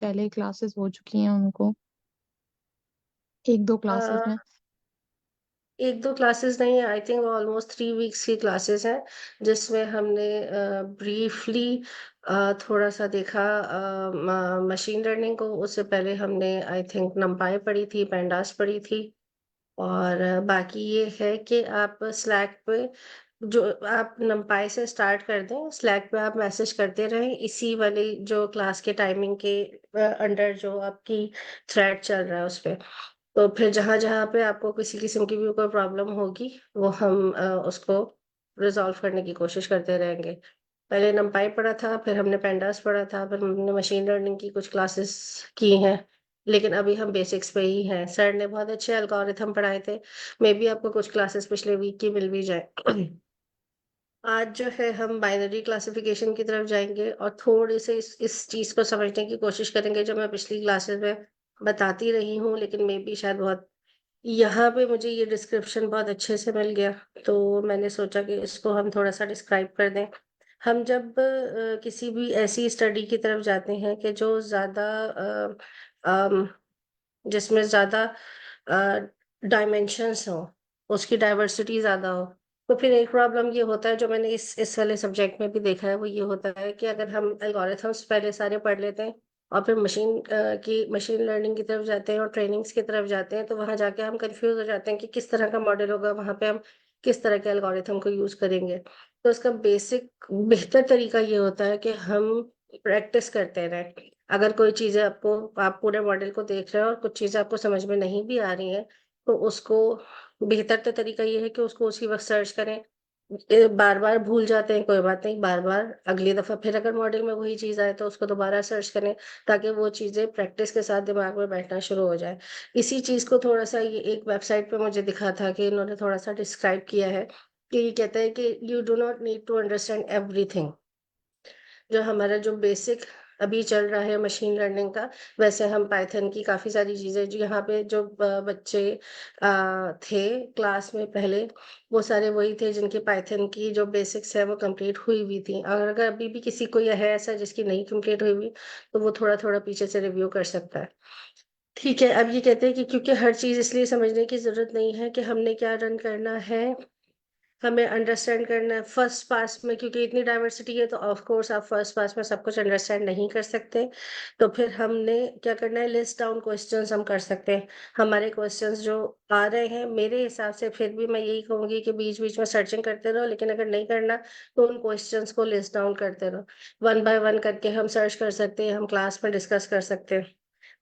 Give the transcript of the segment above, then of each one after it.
पहले ही क्लासेस हो चुकी हैं उनको, 1-2 क्लासेस अ, में। 1-2 क्लासेस नहीं, आई थिंक ऑलमोस्ट 3 वीक्स की क्लासेस हैं, जिसमें हमने ब्रीफली थोड़ा-सा देखा मशीन लर्निंग को। उससे पहले हमने आई थिंक नमपाई पढ़ी थी, पेंडास पढ़ी थी। और बाकी ये है कि आप स्लैक पे जो आप नमपाई से स्टार्ट कर दें, स्लैक पे आप मैसेज करते रहें इसी वाली जो क्लास के टाइमिंग के अंडर जो आपकी थ्रेड चल रहा है उस पे। तो फिर जहाँ-जहाँ पे आपको किसी किस्म की भी कोई प्रॉब्लम होगी, वो हम उसको रिज़ॉल्व करने की कोशिश करते रहेंगे। पहले नमपाई पढ़ा था, फिर हमने पेंडास पढ़ा था, फिर हमने मशीन लर्निंग की कुछ क्लासेस की हैं, लेकिन अभी हम बेसिक्स पे ही हैं। सर ने बहुत अच्छे एल्गोरिथम पढ़ाए थे, मेबी आपको कुछ क्लासेस पिछले वीक की मिल भी जाएँ। आज जो है हम बाइनरी क्लासिफिकेशन की तरफ जाएँगे और थोड़े से इस चीज़ को समझने की कोशिश करेंगे जो मैं पिछली क्लासेस में बताती रही हूँ, लेकिन मेबी शायद बहुत यहाँ पे मुझे ये डिस्क्रिप्शन बहुत अच्छे से मिल गया, तो मैंने सोचा कि इसको हम थोड़ा-सा डिस्क्राइब कर दें। हम जब किसी भी ऐसी स्टडी की तरफ जाते हैं कि जो ज़्यादा अम, जिसमें ज़्यादा अ, डायमेंशंस हों, उसकी डाइवर्सिटी ज़्यादा हो, तो फिर एक प्रॉब्लम ये होता है जो मैंने इस वाले सब्जेक्ट में भी देखा है, वो ये होता है कि अगर हम एल्गोरिथम्स पहले सारे पढ़ लेते हैं और फिर मशीन लर्निंग की तरफ जाते हैं और ट्रेनिंग्स की तरफ जाते हैं, तो वहाँ जाके हम कन्फ्यूज़ हो जाते हैं कि किस तरह का मॉडल होगा, वहाँ पे हम किस तरह के एल्गोरिथम को यूज़ करेंगे। तो इसका बेहतर तरीका ये होता है कि हम प्रैक्टिस करते रहें। अगर कोई चीज़ें आप पूरे मॉडल को देख रहे हो और कुछ चीज़ें आपको समझ में नहीं भी आ रही हैं, तो उसको बेहतर तो तरीका ये है कि उसको उसी वक़्त सर्च करें। बार-बार भूल जाते हैं, कोई बात नहीं, बार-बार अगली दफ़ा फिर अगर मॉडल में वही चीज़ आए, तो उसको दोबारा सर्च करें, ताकि वो चीज़ें प्रैक्टिस के साथ दिमाग में बैठना शुरू हो जाए। इसी चीज़ को थोड़ा-सा ये एक वेबसाइट पे मुझे दिखा था कि इन्होंने थोड़ा-सा डिस्क्राइब किया है, कि ये कहता है कि you do not need to understand everything. जो हमारा जो बेसिक अभी चल रहा है मशीन लर्निंग का, वैसे हम पाइथन की काफ़ी सारी चीज़ें जो यहाँ पे जो बच्चे थे क्लास में पहले, वो सारे वही थे जिनकी पाइथन की जो बेसिक्स है वो कंप्लीट हुई हुई थी। और अगर अभी भी किसी को ये है ऐसा जिसकी नहीं कंप्लीट हुई हुई, तो वो थोड़ा-थोड़ा पीछे से रिव्यू कर सकता है। ठीक है, अब ये कहते हैं कि क्योंकि हर चीज़ इसलिए समझने की ज़रूरत नहीं है कि हमने क्या रन करना है, हमें अंडरस्टैंड करना है फर्स्ट पास में, क्योंकि इतनी डाइवर्सिटी है तो ऑफ कोर्स आप फर्स्ट पास में सब कुछ अंडरस्टैंड नहीं कर सकते। तो फिर हमने क्या करना है, लिस्ट डाउन क्वेश्चंस हम कर सकते हैं। हमारे क्वेश्चंस जो आ रहे हैं मेरे हिसाब से फिर भी मैं यही कहूँगी कि बीच-बीच में सर्चिंग करते रहो, लेकिन अगर नहीं करना तो उन क्वेश्चंस को लिस्ट डाउन करते रहो। वन बाय वन करके हम सर्च कर सकते हैं, हम क्लास में डिस्कस कर सकते हैं।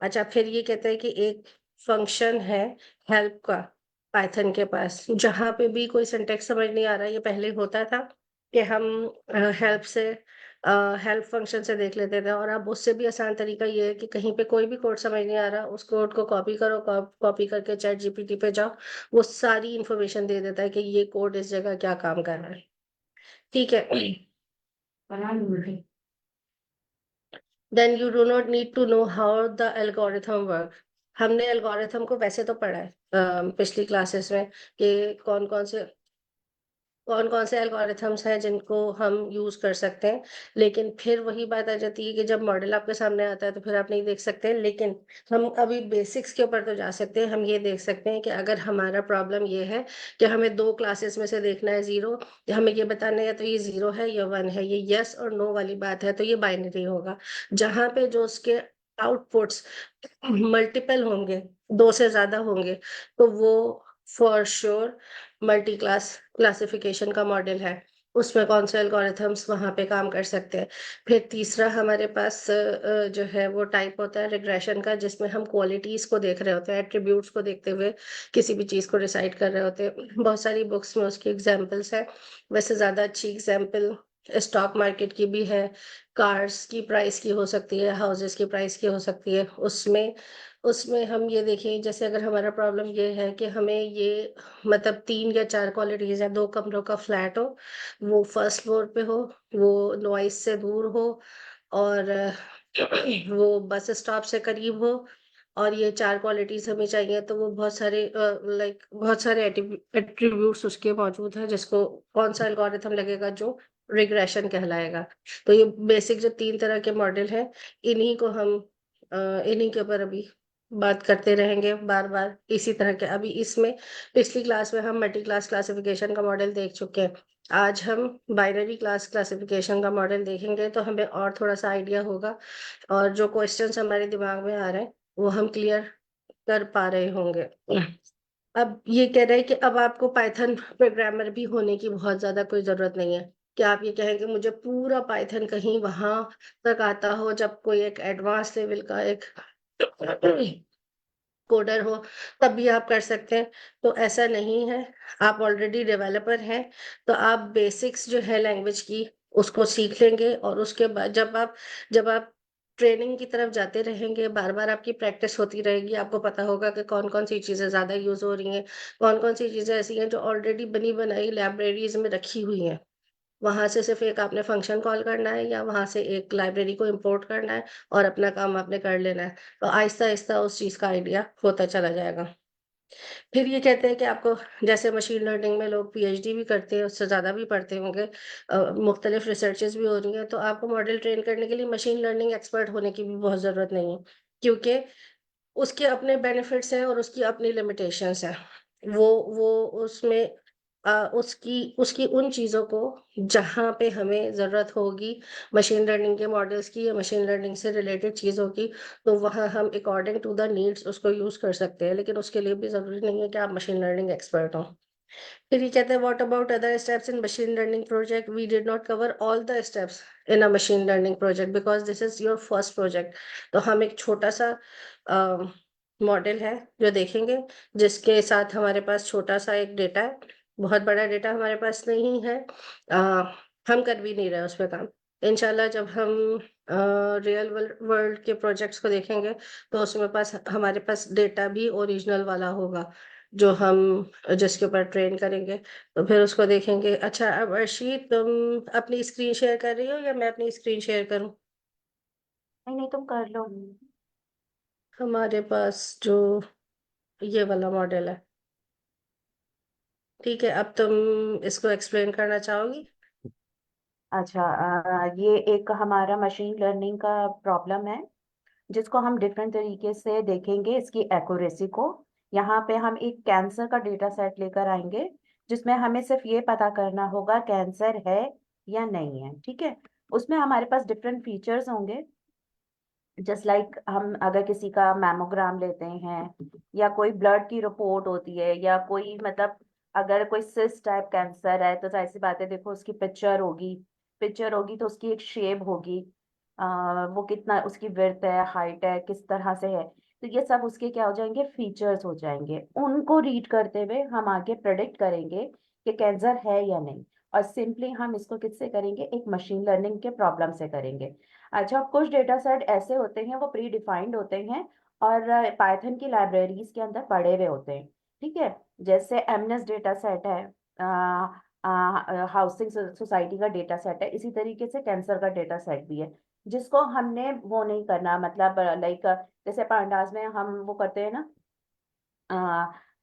अच्छा, फिर ये कहते हैं कि एक फंक्शन है हेल्प का पाइथन के पास, जहाँ पे भी कोई सिंटैक्स समझ नहीं आ रहा है, ये पहले होता था कि हम हेल्प से हेल्प फंक्शन से देख लेते थे, और अब उससे भी आसान तरीका ये है कि कहीं पे कोई भी कोड समझ नहीं आ रहा, उस कोड को कॉपी करो, कॉपी करके चैट जीपीटी पे जाओ, वो सारी इन्फॉर्मेशन दे देता है कि ये कोड इस जगह क्या काम कर रहा है। ठीक है। Then you do not need to know how the algorithm work. हमने एल्गोरिथम को वैसे तो पढ़ा है पिछली क्लासेस में कि कौन-कौन से एल्गोरिथम्स हैं जिनको हम यूज़ कर सकते हैं। लेकिन फिर वही बात आ जाती है कि जब मॉडल आपके सामने आता है तो फिर आप नहीं देख सकते। लेकिन हम अभी बेसिक्स के ऊपर तो जा सकते हैं। हम ये देख सकते हैं कि अगर हमारा प्रॉब्लम ये है कि हमें 2 क्लासेस में से देखना है 0, हमें ये बताना है या तो ये 0 है या 1 है, ये येस और नो वाली बात है, तो ये बाइनरी होगा। जहाँ पे जो उसके आउटपुट्स मल्टीपल होंगे, 2 से ज़्यादा होंगे, तो वो फॉर श्योर मल्टी क्लासिफिकेशन का मॉडल है। उसमें कौन से एल्गोरिथम्स वहाँ पे काम कर सकते हैं। फिर तीसरा हमारे पास जो है वो टाइप होता है रिग्रेशन का, जिसमें हम क्वालिटीज़ को देख रहे होते हैं, एट्रिब्यूट्स को देखते हुए किसी भी चीज़ को डिसाइड कर रहे होते हैं। बहुत सारी बुक्स में उसकी एग्ज़ाम्पल्स हैं। वैसे ज़्यादा अच्छी एग्ज़ाम्पल स्टॉक मार्केट की भी है, कार्स की प्राइस की हो सकती है, हाउसेज़ की प्राइस की हो सकती है। उसमें उसमें हम ये देखें, जैसे अगर हमारा प्रॉब्लम ये है कि हमें ये मतलब 3 या 4 क्वालिटीज़ हैं, 2 कमरों का फ्लैट हो, वो फर्स्ट फ्लोर पे हो, वो नॉइज़ से दूर हो, और वो बस स्टॉप से करीब हो, और ये 4 क्वालिटीज़ हमें चाहिए, तो वो बहुत सारे लाइक बहुत सारे एट्रिब्यूट्स उसके मौजूद हैं, जिसको कौन-सा एल्गोरिथम लगेगा जो रिग्रेशन कहलाएगा। तो ये बेसिक जो 3 तरह के मॉडल हैं, इन्हीं को हम इन्हीं के ऊपर अभी बात करते रहेंगे बार बार इसी तरह के। अभी इसमें पिछली क्लास में हम मल्टी क्लास क्लासिफिकेशन का मॉडल देख चुके हैं। आज हम बाइनरी क्लास क्लासिफिकेशन का मॉडल देखेंगे तो हमें और थोड़ा सा आइडिया होगा, और जो क्वेश्चंस हमारे दिमाग में आ रहे हैं वो हम क्लियर कर पा रहे होंगे। अब ये कह रहे हैं कि अब आपको पाइथन प्रोग्रामर भी होने की बहुत ज्यादा कोई जरूरत नहीं है। क्या आप ये कहेंगे मुझे पूरा पाइथन कहीं वहां तक आता हो जब कोई एक एडवांस लेवल का एक कोडर हो तब भी आप कर सकते हैं? तो ऐसा नहीं है। आप ऑलरेडी डेवलपर हैं तो आप बेसिक्स जो है लैंग्वेज की उसको सीख लेंगे, और उसके बाद जब आप ट्रेनिंग की तरफ जाते रहेंगे, बार बार आपकी प्रैक्टिस होती रहेगी, आपको पता होगा कि कौन कौन सी चीज़ें ज़्यादा यूज़ हो रही हैं, कौन कौन सी चीज़ें ऐसी हैं जो ऑलरेडी बनी बनाई लाइब्रेरीज में रखी हुई हैं। वहां से सिर्फ एक आपने फंक्शन कॉल करना है या वहां से एक लाइब्रेरी को इंपोर्ट करना है और अपना काम आपने कर लेना है। तो आहिस्ता आहिस्ता उस चीज का आइडिया होता चला जाएगा। फिर ये कहते हैं कि आपको, जैसे मशीन लर्निंग में लोग पीएचडी भी करते हैं, उससे ज़्यादा भी पढ़ते होंगे, मुख्तलिफ रिसर्चेस भी हो रही हैं, तो आपको मॉडल ट्रेन करने के लिए मशीन लर्निंग एक्सपर्ट होने की भी बहुत ज़रूरत नहीं है, क्योंकि उसके अपने बेनिफिट्स हैं और उसकी अपनी लिमिटेशंस हैं। वो उसमें उसकी उसकी उन चीज़ों को जहाँ पे हमें ज़रूरत होगी मशीन लर्निंग के मॉडल्स की या मशीन लर्निंग से रिलेटेड चीज़ों की, तो वहाँ हम अकॉर्डिंग टू द नीड्स उसको यूज़ कर सकते हैं, लेकिन उसके लिए भी ज़रूरी नहीं है कि आप मशीन लर्निंग एक्सपर्ट हो। फिर ये कहते हैं what about other steps in machine learning project, we did not cover all the steps in a machine learning project because this is your first project. तो हम एक छोटा सा मॉडल है जो देखेंगे, जिसके साथ हमारे पास छोटा सा एक डेटा है, बहुत बड़ा डेटा हमारे पास नहीं है। अ, हम कर भी नहीं रहे उस पर काम। इंशाल्लाह जब हम रियल वर्ल्ड के प्रोजेक्ट्स को देखेंगे तो उसमें पास हमारे पास डेटा भी ओरिजिनल वाला होगा जो हम जिसके ऊपर ट्रेन करेंगे। तो फिर उसको देखेंगे। अच्छा, अब अर्शी तुम अपनी स्क्रीन शेयर कर रही हो या मैं अपनी स्क्रीन शेयर करूं? नहीं नहीं, तुम कर लो। हमारे पास जो ये वाला मॉडल है, ठीक है, अब तुम इसको एक्सप्लेन करना चाहोगी? अच्छा, ये एक हमारा मशीन लर्निंग का प्रॉब्लम है जिसको हम डिफरेंट तरीके से देखेंगे इसकी एक्यूरेसी को। यहाँ पे हम एक कैंसर का डेटा सेट लेकर आएंगे जिसमें हमें सिर्फ ये पता करना होगा कैंसर है या नहीं है, ठीक है। उसमें हमारे पास डिफरेंट फीचर्स होंगे, जस्ट लाइक हम अगर किसी का मैमोग्राम लेते हैं या कोई ब्लड की रिपोर्ट होती है या कोई मतलब अगर कोई सिस्ट टाइप कैंसर है तो जाहिर सी बात है, देखो उसकी पिक्चर होगी तो उसकी एक शेप होगी, वो कितना उसकी विड्थ है, हाइट है, किस तरह से है। तो ये सब उसके क्या हो जाएंगे, फीचर्स हो जाएंगे। उनको रीड करते हुए हम आगे प्रेडिक्ट करेंगे कि कैंसर है या नहीं। और सिंपली हम इसको किससे करेंगे, एक मशीन लर्निंग के प्रॉब्लम से करेंगे। अच्छा, कुछ डेटा सेट ऐसे होते हैं वो प्री डिफाइंड होते हैं और पाइथन की लाइब्रेरीज के अंदर पड़े हुए होते हैं, ठीक है। जैसे एमनेस डेटा सेट है, हाउसिंग सोसाइटी का डेटा सेट है, इसी तरीके से कैंसर का डेटा सेट भी है जिसको हमने वो नहीं करना, मतलब लाइक जैसे पांडास में हम वो करते हैं ना,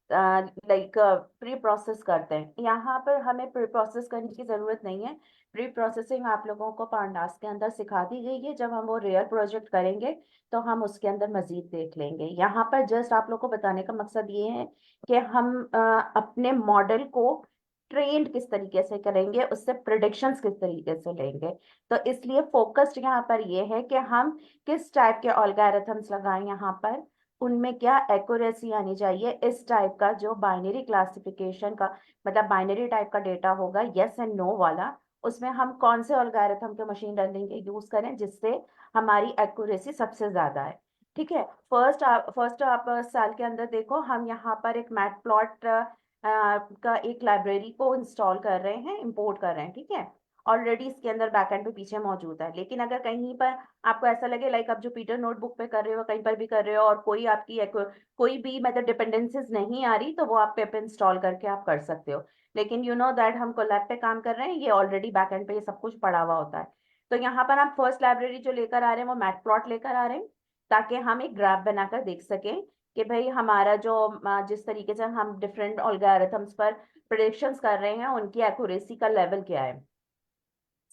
लाइक प्री प्रोसेस करते हैं, यहाँ पर हमें प्री प्रोसेस करने की जरूरत नहीं है। प्री प्रोसेसिंग आप लोगों को पांडास के अंदर सिखा दी गई है, जब हम वो रियल प्रोजेक्ट करेंगे तो हम उसके अंदर मजीद देख लेंगे। यहाँ पर जस्ट आप लोग को बताने का मकसद ये है कि हम अपने मॉडल को ट्रेंड किस तरीके से करेंगे, उससे प्रिडिक्शंस किस तरीके से लेंगे। तो इसलिए फोकस्ड यहाँ पर ये है कि हम किस टाइप के ऑल्गोरिथम्स लगाएं यहाँ पर, उनमें क्या एक्यूरेसी आनी चाहिए, इस टाइप का जो बाइनरी क्लासिफिकेशन का मतलब बाइनरी टाइप का डेटा होगा यस एंड नो वाला, उसमें हम कौन से एल्गोरिथम के मशीन लर्निंग के यूज करें जिससे हमारी एक्यूरेसी सबसे ज्यादा है, ठीक है। फर्स्ट आप साल के अंदर देखो, हम यहाँ पर एक मैट प्लॉट का एक लाइब्रेरी को इंस्टॉल कर रहे हैं, इंपोर्ट कर रहे हैं, ठीक है। ऑलरेडी इसके अंदर बैकएंड पे पीछे मौजूद है, लेकिन अगर कहीं पर आपको ऐसा लगे लाइक आप जुपिटर नोटबुक पे कर रहे हो, कहीं पर भी कर रहे हो और कोई आपकी कोई भी मतलब डिपेंडेंसीज नहीं आ रही, तो वो आप पे इंस्टॉल करके आप कर सकते हो। लेकिन यू नो दैट हम कोलैब पे काम कर रहे हैं, ये ऑलरेडी बैकएंड पे ये सब कुछ पड़ा हुआ होता है। तो यहाँ पर हम फर्स्ट लाइब्रेरी जो लेकर आ रहे हैं वो मैट प्लॉट लेकर आ रहे हैं, ताकि हम एक ग्राफ बनाकर देख सकें कि भाई हमारा जो जिस तरीके से हम डिफरेंट ऑल्गोरिथम्स पर प्रेडिक्शंस कर रहे हैं उनकी एक्यूरेसी का लेवल क्या है।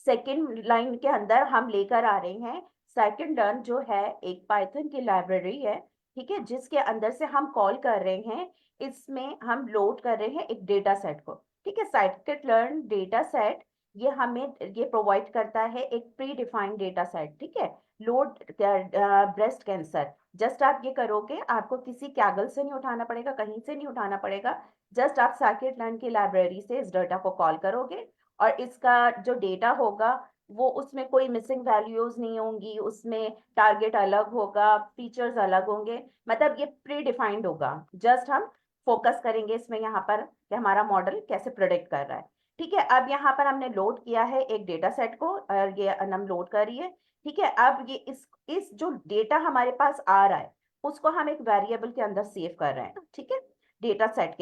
सेकेंड लाइन के अंदर हम लेकर आ रहे हैं scikit-learn जो है एक पाइथन की लाइब्रेरी है, ठीक है, जिसके अंदर से हम कॉल कर रहे हैं, इसमें हम लोड कर रहे हैं एक डेटा सेट को, ठीक है। scikit-learn डेटा सेट ये हमें ये प्रोवाइड करता है एक प्री डिफाइंड डेटा सेट, ठीक है। लोड ब्रेस्ट कैंसर, जस्ट आप ये करोगे, आपको किसी कैगल से नहीं उठाना पड़ेगा, कहीं से नहीं उठाना पड़ेगा, जस्ट आप scikit-learn की लाइब्रेरी से इस डेटा को कॉल करोगे और इसका जो डेटा होगा वो उसमें कोई मिसिंग वैल्यूज नहीं होंगी, उसमें टारगेट अलग होगा, फीचर्स अलग होंगे, मतलब ये प्री डिफाइंड होगा। जस्ट हम फोकस करेंगे इसमें यहाँ पर कि हमारा मॉडल कैसे प्रोडिक्ट कर रहा है, ठीक है। अब यहाँ पर हमने लोड किया है एक डेटा सेट को और ये नम लोड कर रही है, ठीक है। अब ये इस जो डेटा हमारे पास आ रहा है उसको हम एक वेरिएबल के अंदर सेव कर रहे हैं, ठीक है। डेटा सेट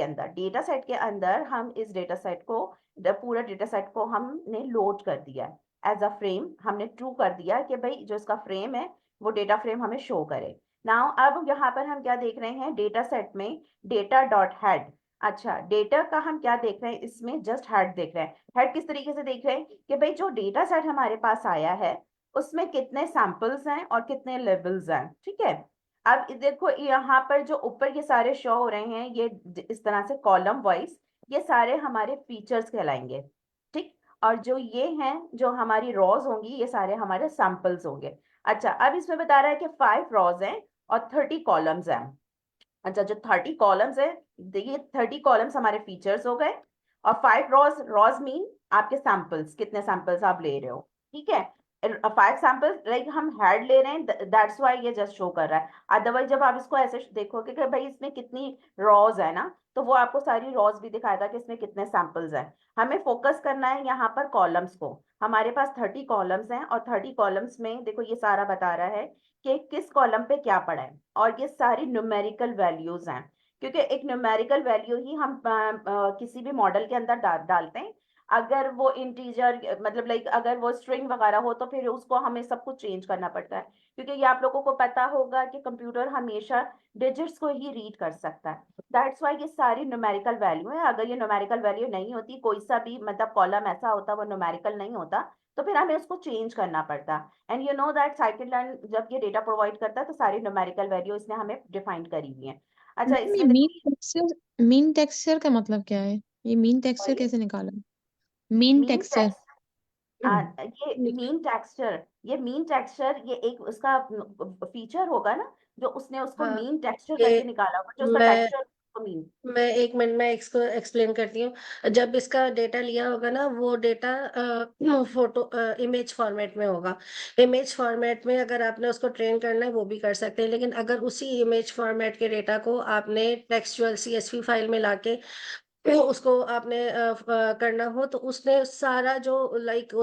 के अंदर हम इस डेटा सेट को पूरा डेटा सेट को हमने लोड कर दिया है एज अ फ्रेम, हमने ट्रू कर दिया कि भाई जो इसका फ्रेम है वो डेटा फ्रेम हमें शो करे। नाउ अब यहाँ पर हम क्या देख रहे हैं डेटा सेट में, डेटा डॉट हेड। अच्छा, डेटा का हम क्या देख रहे हैं इसमें, जस्ट हेड देख रहे हैं। हेड किस तरीके से देख रहे हैं कि भाई जो डेटा सेट हमारे पास आया है उसमें कितने सैंपल्स हैं और कितने लेवल्स हैं, ठीक है। अब देखो यहाँ पर जो ऊपर ये सारे शो हो रहे हैं ये इस तरह से कॉलम वाइज, ये सारे हमारे फीचर्स कहलाएंगे, ठीक। और जो ये हैं जो हमारी रॉज होंगी ये सारे हमारे सैंपल्स होंगे। अच्छा, अब इसमें बता रहा है कि 5 रॉज हैं और 30 कॉलम्स हैं। अच्छा, जो 30 कॉलम्स है, देखिए 30 कॉलम्स हमारे फीचर्स हो गए और 5 रॉज, रॉज मीन आपके सैंपल्स, कितने सैंपल्स आप ले रहे हो, ठीक है। 5 सैंपल्स लाइक हम हेड ले रहे हैं, दैट्स व्हाई ये जस्ट शो कर रहा है। अदरवाइज जब आप इसको ऐसे देखोगे कि भाई इसमें कितनी रॉज है ना, तो वो आपको सारी रॉज भी दिखाएगा कि इसमें कितने सैंपल्स हैं। हमें फोकस करना है यहाँ पर कॉलम्स को। हमारे पास 30 कॉलम्स हैं और 30 कॉलम्स में देखो ये सारा बता रहा है कि किस कॉलम पे क्या पड़ा है और ये सारी न्यूमेरिकल वैल्यूज हैं, क्योंकि एक न्यूमेरिकल वैल्यू ही हम किसी भी मॉडल के अंदर डालते हैं। अगर वो इंटीजर मतलब लाइक अगर वो स्ट्रिंग वगैरह हो तो फिर उसको हमें सब कुछ चेंज करना पड़ता है, क्योंकि ये आप लोगों को पता होगा कि कंप्यूटर हमेशा डिजिट्स को ही रीड कर सकता है। दैट्स वाई ये सारी न्यूमेरिकल वैल्यू है। अगर ये न्यूमेरिकल वैल्यू नहीं होती, कोई सा भी मतलब कॉलम ऐसा होता वो न्यूमेरिकल नहीं होता, तो फिर हमें उसको चेंज करना पड़ता। And you know that scikit-learn जब ये डेटा प्रोवाइड करता है तो सारी न्यूमेरिकल वैल्यू इसने हमें डिफाइन करी हुई है। अच्छा, मैम ये इसमें देखो मीन टेक्सचर का मतलब क्या है? ये मीन टेक्सचर कैसे निकाला? Mean mean texture. ये मीन टेक्सचर ये एक उसका फीचर होगा ना, जो उसने उसको हाँ, मीन टेक्सचर ये करके निकाला होगा, जो उसका मैं टेक्सचर मीन। मैं एक मिनट में इसको एक्सप्लेन करती हूँ। जब इसका डेटा लिया होगा ना, वो डेटा फोटो इमेज फॉर्मेट में होगा। इमेज फॉर्मेट में अगर आपने उसको ट्रेन करना है वो भी कर सकते हैं, लेकिन अगर उसी इमेज फॉर्मेट के डेटा को आपने टेक्सचुअल CSV फाइल में लाके उसको आपने करना हो, तो उसने सारा जो लाइक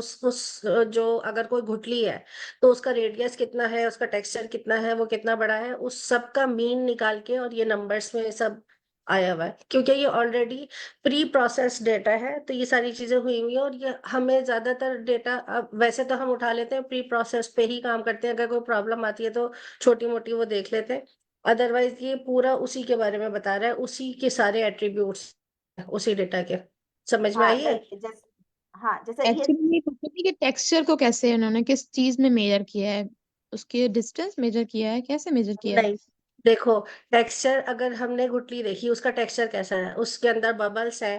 जो अगर कोई गुठली है तो उसका रेडियस कितना है, उसका टेक्सचर कितना है, वो कितना बड़ा है, उस सब का मीन निकाल के और ये नंबर्स में सब आया हुआ है। क्योंकि ये ऑलरेडी प्री प्रोसेस डेटा है तो ये सारी चीजें हुई हुई हैं, और ये हमें ज्यादातर डेटा अब वैसे तो हम उठा लेते हैं, प्री प्रोसेस पे ही काम करते हैं। अगर कोई प्रॉब्लम आती है तो छोटी मोटी वो देख लेते हैं, अदरवाइज ये पूरा उसी के बारे में बता रहा है, उसी के सारे एट्रीब्यूट्स उसी डेटा के। समझ में हाँ आई है? लाइक जैसे, हाँ जैसे ये एक्चुअली ये पूछा थी कि टेक्सचर को कैसे उन्होंने किस चीज में मेजर किया है, उसके डिस्टेंस मेजर किया है, कैसे मेजर किया है? नहीं, देखो, टेक्सचर अगर हमने गुठली देखी, उसका टेक्सचर कैसा है, उसके अंदर बबल्स है,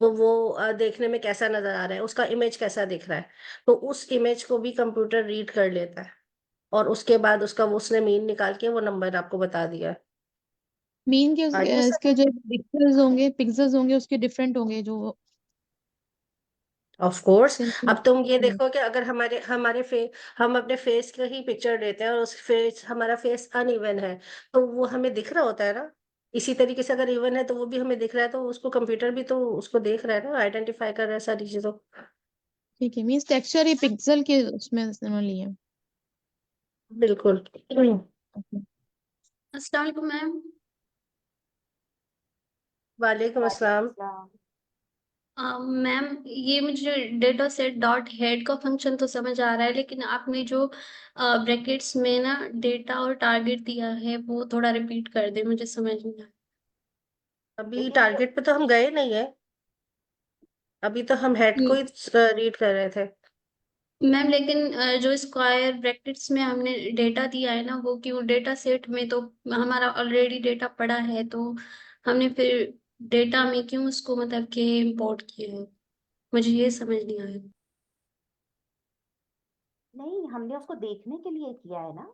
वो देखने में कैसा नजर आ रहा है, उसका इमेज कैसा दिख रहा है, तो उस इमेज को भी कंप्यूटर रीड कर लेता है, और उसके बाद उसका उसने मीन निकाल के वो नंबर आपको बता दिया। मीन के आ रही है इसके जो पिक्सेल्स होंगे उसके डिफरेंट होंगे जो ऑफ कोर्स। अब तुम ये सेंटीमीटर। देखो कि अगर हम अपने फेस की ही पिक्चर लेते हैं और हमारा फेस अनइवन है, तो वो हमें दिख रहा होता है ना। इसी तरीके से अगर इवन है तो वो भी हमें दिख रहा है, तो उसको कंप्यूटर भी तो उसको देख रहा है ना, आइडेंटिफाई कर रहा है सारी चीजों। ठीक है, मीन्स टेक्सचर ये पिक्सल के उसमें इन्होंने लिए हैं। बिल्कुल। Okay. अस्सलाम वालेकुम मैम। वालेकुम वालेकुम अस्सलाम। अस्सलाम। मैम, ये मुझे डेटा सेट डॉट हेड का फंक्शन तो समझ आ रहा है, लेकिन आपने जो ब्रैकेट्स में ना डेटा और टारगेट दिया है वो थोड़ा रिपीट कर दे, मुझे समझ नहीं आया। अभी देखिए ये टारगेट पे तो हम गए नहीं है, अभी तो हम हेड को ही रीड कर रहे थे। मैम लेकिन जो स्क्वायर ब्रैकेट्स में हमने डेटा दिया है ना, वो क्यों डेटा सेट में तो हमारा ऑलरेडी डेटा पड़ा है, तो हमने फिर डेटा में क्यों उसको मतलब कि इंपोर्ट किया है, मुझे ये समझ नहीं आया। नहीं, हमने उसको देखने के लिए किया है ना।